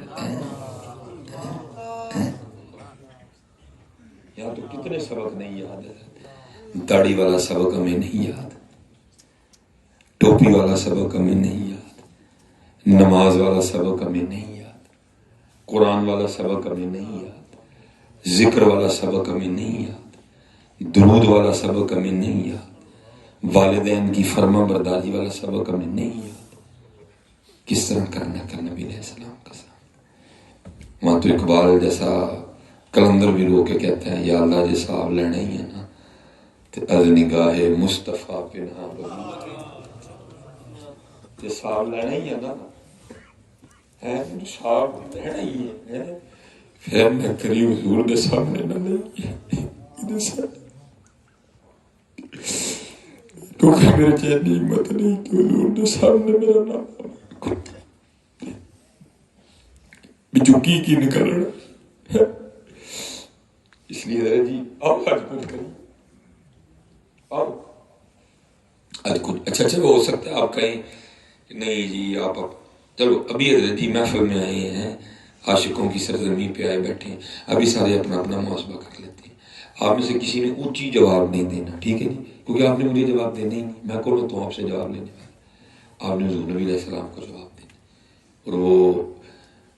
یا تو کتنے سبق نہیں یاد ہے، داڑھی والا سبق ہمیں نہیں یاد، ٹوپی والا سبق ہمیں نہیں یاد، نماز والا سبق ہمیں نہیں یاد، قرآن والا سبق ہمیں نہیں یاد، ذکر والا سبق ہمیں نہیں یاد، درود والا سبق ہمیں نہیں یاد، والدین کی فرما برداری والا سبق ہمیں نہیں یاد. کس طرح کرنا کر نبی علیہ السلام کا سامنا. وہاں تو اقبال جیسا کلندر بھی رو کے کہتے ہیں، یا اللہ جیسا آپ لینا ہی ہے نا تو از نگاہ مصطفیٰ پنہاں بگی، جیسا آپ لینا ہی ہے نا ہے صاحب ہے یہ پھر میں کریم حضور دے سامنے نہ نہیں کیونکہ میرے چہرے ہمت نہیں کہ حضور دے سامنے میرا نام بچکی کی نکلنا. اس لیے ذرا جی آپ آج کچھ کریں آپ آج کچھ اچھا اچھا ہو سکتا ہے آپ کہیں نہیں جی آپ چلو ابھی حضرت جی محفل میں آئے ہیں عاشقوں کی سرزمین پہ آئے بیٹھے ہیں ابھی سارے اپنا اپنا محاسبہ کر لیتے ہیں. آپ میں سے کسی نے اونچی جواب نہیں دینا ٹھیک ہے جی کیونکہ آپ نے مجھے جواب دینا ہی نہیں میں کون ہوتا ہوں آپ سے جواب لینے والا. آپ نے حضور نبی علیہ السلام کو جواب دینا اور وہ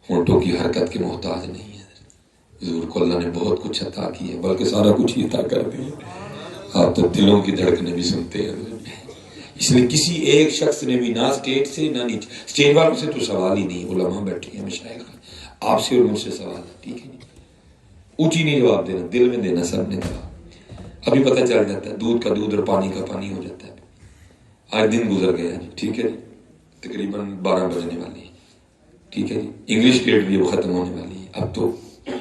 ہونٹوں کی حرکت کے محتاج نہیں ہے. حضور کو اللہ نے بہت کچھ عطا کی ہے بلکہ سارا کچھ ہی عطا کر دیا. آپ تو دلوں کی دھڑکنیں بھی سنتے ہیں. اس لیے کسی ایک شخص نے بھی نہ اسٹیج سے نہ نیچے اسٹیج والوں سے تو سوال ہی نہیں. علماء بیٹھے ہیں مشائخ آپ سے اور مجھ سے سوال ہے ٹھیک ہے اونچی نہیں جواب دینا دل میں دینا. سب نے کہا ابھی پتہ چل جاتا ہے دودھ کا دودھ اور پانی کا پانی ہو جاتا ہے. آج دن گزر گیا جی ٹھیک ہے جی تقریباً 12 بجنے والی ہے ٹھیک ہے جی. انگلش ڈیٹ بھی وہ ختم ہونے والی ہے. اب تو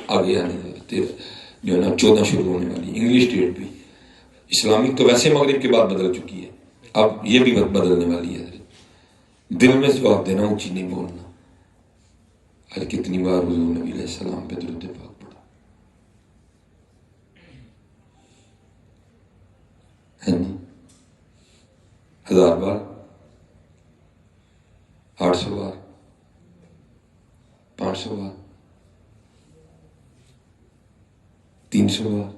آگے آنے جو ہے نا 14 شروع ہونے والی ہے. انگلش ڈیٹ بھی اسلامک تو ویسے مغرب کے بعد بدل چکی ہے اب یہ بھی بدلنے والی ہے. دل میں جواب دینا اونچی نہیں بولنا. آج کتنی بار حضور نبی علیہ السلام پہ درود پاک پڑھا ہے نہیں 1000 بار 800 بار 500 بار 300 بار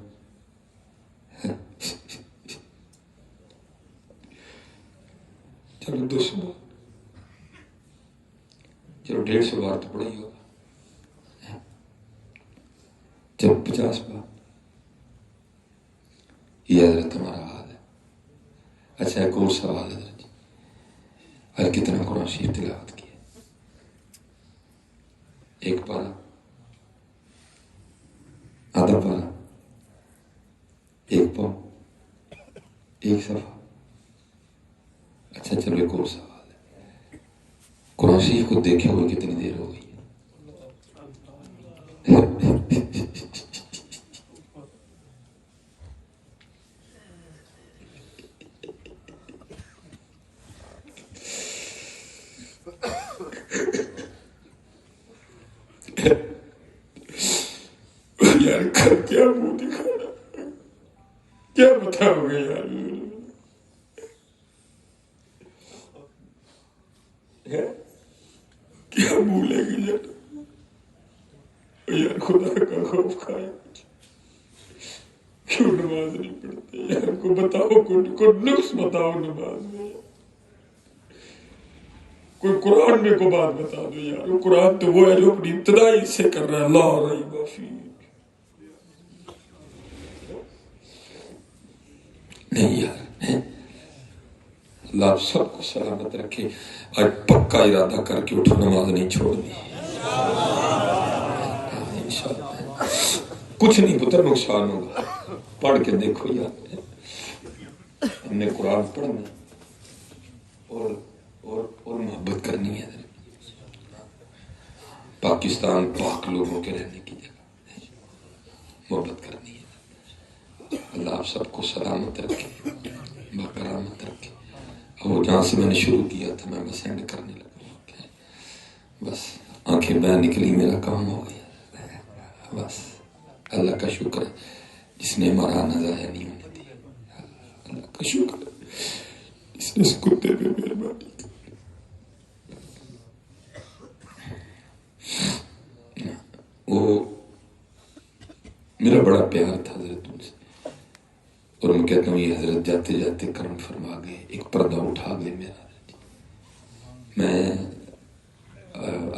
چلو 200 بار چلو 150 بار تو پڑا ہی ہوگا. چلو 50 بار یہ حضرت ہمارا حال ہے. اچھا ایک اور سوال حضرت جی آج کتنا قرآن شریف تلاوت کیا؟ ایک پارہ آدھا پارہ ایک پاؤں ایک صفحہ. اچھا چلو ایک اور سوال ہے قرآن شریف کو دیکھے ہوئے کتنی دیر ہو گئی؟ یار کر کیا منہ دکھانا کیا بتاؤ گے یار کیا منہ لے گی یار خدا کا خوف کھائے کیوں نماز نہیں پڑھتے یار کو بتاؤ کو نقص بتاؤ نماز میں کوئی قرآن میں کو بات بتا دو یار. قرآن تو وہ ہے جو اپنی ابتدائی سے کر رہا ہے لا ریب فیہ نہیں یار. اللہ سب کو سلامت رکھے. آج پکا ارادہ کر کے اٹھو نماز نہیں چھوڑنی انشاءاللہ. کچھ نہیں پتر نقصان ہوگا. پڑھ کے دیکھو یار ہم نے قرآن پڑھنا اور محبت کرنی ہے. پاکستان پاک لوگوں کے رہنے کی جگہ محبت کرنی ہے. اللہ آپ سب کو سلامت رکھے بکرامت رکھے. اور جہاں سے میں نے شروع کیا تھا میں بس اینڈ کرنے لگا بس آنکھیں بہ نکلی میرا کام ہو گیا بس. اللہ کا شکر ہے جس نے ہمارا آنا ضائع نہیں ہونے دیا. اللہ کا شکر ہے جس نے اس کتے پہ مہربانی. وہ میرا بڑا پیار تھا حضرت ان سے اور میں کہتا ہوں یہ حضرت جاتے جاتے کرم فرما گئے. ایک پردہ اٹھا گئے میرا. میں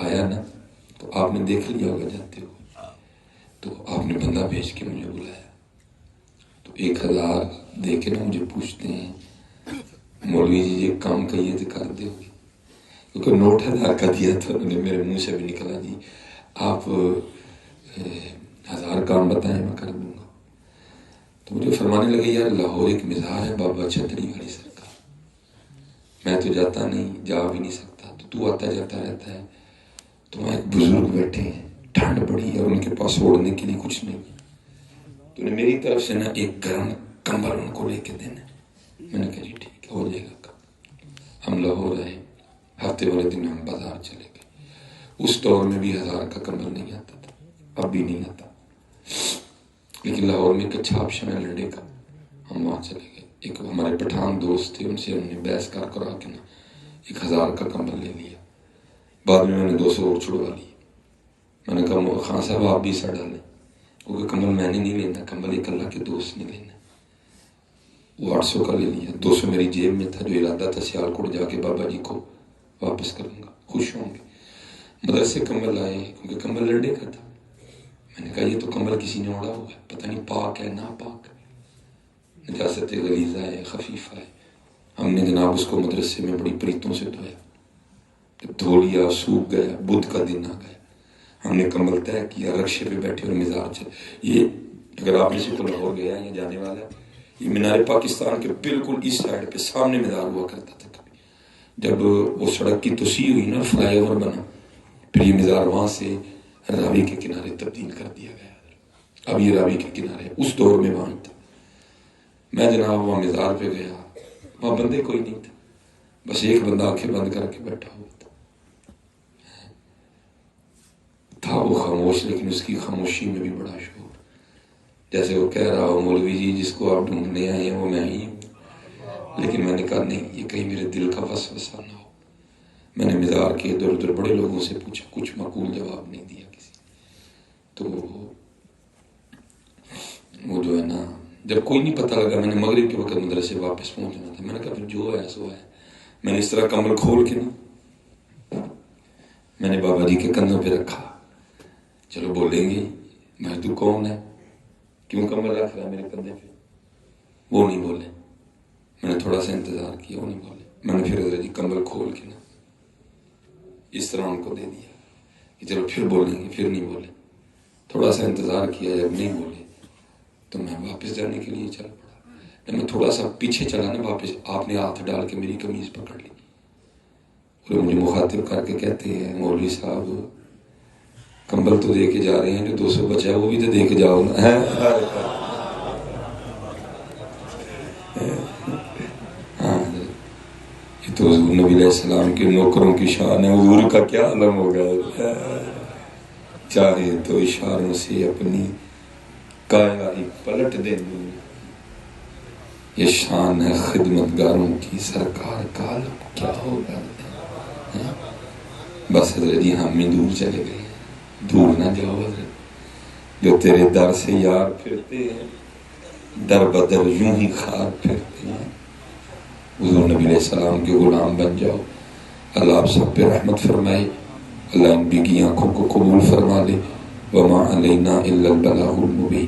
آیا نا تو آپ نے دیکھ لیا ہوگا جاتے ہو تو آپ نے بندہ بھیج کے مجھے بلایا تو 1000 دے کے نا مجھے پوچھتے ہیں مولوی جی یہ کام کہیے تو کر دے گے کیونکہ نوٹ 1000 کا دیا تھا انہوں نے میرے منہ سے بھی نکلا جی آپ 1000 کام بتائیں میں کر دوں گا. تو مجھے فرمانے لگے یار لاہور ایک مزار ہے بابا چھتری والی سرکار. میں تو جاتا نہیں جا بھی نہیں سکتا تو آتا جاتا رہتا ہے تو وہاں ایک بزرگ بیٹھے ہیں، ٹھنڈ بڑی ہے اور ان کے پاس اوڑھنے کے لیے کچھ نہیں ہے، تو نے میری طرف سے نا ایک گرم کمبل ان کو لے کے دینا. میں نے کہا جی ٹھیک ہے، ہو جائے گا. ہم لاہور رہے، ہفتے والے دن ہم بازار چلے گئے. اس دور میں بھی 1000 کا کمبل نہیں آتا تھا، اب بھی نہیں آتا، لیکن لاہور میں ایک اچھا آپشن ہے لنڈے کا. ہم وہاں چلے گئے. ایک ہمارے پٹھان دوست تھے، ان سے ہم نے بحث کرا کے نا 1000 کا کمبل لے لیا. بعد میں نے 200 اور چھڑوا لی. میں نے کہا خان صاحب آپ بھی سر ڈالیں، کیونکہ کمبل میں نے نہیں لینا، کمبل ایک اللہ کے دوست نے لینا. وہ 800 کا لے لیا. 200 میری جیب میں تھا، جو ارادہ تھا سیالکوٹ جا کے بابا جی کو واپس کروں گا، خوش ہوں گے. مدرسے کمبل آئے کیونکہ کمبل لنڈے کا تھا. میں نے کہا یہ تو کمبل کسی نے اوڑا ہوا ہے، پتہ نہیں پاک ہے نا پاک، نجاست غلیظہ ہے خفیفہ ہے. ہم نے جناب اس کو مدرسے میں بڑی پریتوں سے دھویا. جب دھو لیا سوکھ گیا، بدھ کا دن آ گیا. ہم نے کمبل طے کیا، رکشے پہ بیٹھے اور مزار چلے. یہ اگر آپ میں سے کوئی لاہور گیا ہے یا جانے والا ہے، یہ مینار پاکستان کے بالکل اس سائڈ پہ سامنے مزار ہوا کرتا تھا. کبھی جب وہ سڑک کی توسیع ہوئی نا، فلائی اوور بنا، پھر یہ مزار وہاں سے راوی کے کنارے تبدیل کر دیا گیا. اب یہ راوی کے کنارے، اس دور میں وہاں تھا. میں جناب وہاں مزار پہ گیا، وہاں بندے کوئی نہیں تھا، بس ایک بندہ آنکھیں بند کر کے بیٹھا ہوا تھا وہ خاموش، لیکن اس کی خاموشی میں بھی بڑا شور. جیسے وہ کہہ رہا ہو مولوی جی جس کو آپ ڈھونڈنے آئے ہیں وہ میں ہی ہوں. لیکن میں نے کہا نہیں، یہ کہیں میرے دل کا وسوسہ نہ ہو. میں نے مزار کے ادھر ادھر بڑے لوگوں سے پوچھا، کچھ معقول جواب نہیں دیا کسی. تو وہ جو ہے نا، جب کوئی نہیں پتہ لگا، میں نے مغرب کے وقت مدرسے واپس پہنچنا تھا. میں نے کہا پھر جو ہے سو ہے. میں نے اس طرح کمبل کھول کے نا میں نے بابا جی کے کندھوں پہ رکھا. چلو بولیں گے میں تو کون ہے، کیوں کمبل رکھ رہا میرے کندھے پہ؟ وہ نہیں بولے. میں نے تھوڑا سا انتظار کیا، وہ نہیں بولے. میں نے پھر حضرت جی کمبل کھول کے نا اس طرح ان کو دے دیا کہ چلو پھر بولیں گے، پھر نہیں بولے. تھوڑا سا انتظار کیا، جب نہیں بولے تو میں واپس جانے کے لیے چل پڑا. جب میں تھوڑا سا پیچھے چلا نا واپس، آپ نے ہاتھ ڈال کے میری قمیض پکڑ لی اور مجھے مخاطب کر کے کہتے ہیں مولوی صاحب کمبل تو دے کے جا رہے ہیں، جو 200 بچا ہے وہ بھی تو دے کے جاؤ نا. یہ تو حضور نبی علیہ السلام کے نوکروں کی شان ہے. حضور کا کیا عالم ہوگا، چاہے تو اشاروں سے اپنی کایا ہی پلٹ دے دوں. یہ شان ہے خدمتگاروں کی، سرکار کا عالم کیا ہوگا. بس حضرت جی ہم ہی دور چلے گئے. دور نہ جاؤ حضرت، جو تیرے در سے یار پھرتے ہیں در بدر یوں ہی خار پھرتے ہیں. حضور نبی علیہ السلام کے غلام بن جاؤ. اللہ آپ سب پہ رحمت فرمائے. اللہ ان کی آنکھوں کو قبول فرما لے. وما علینا الا البلاغ المبین.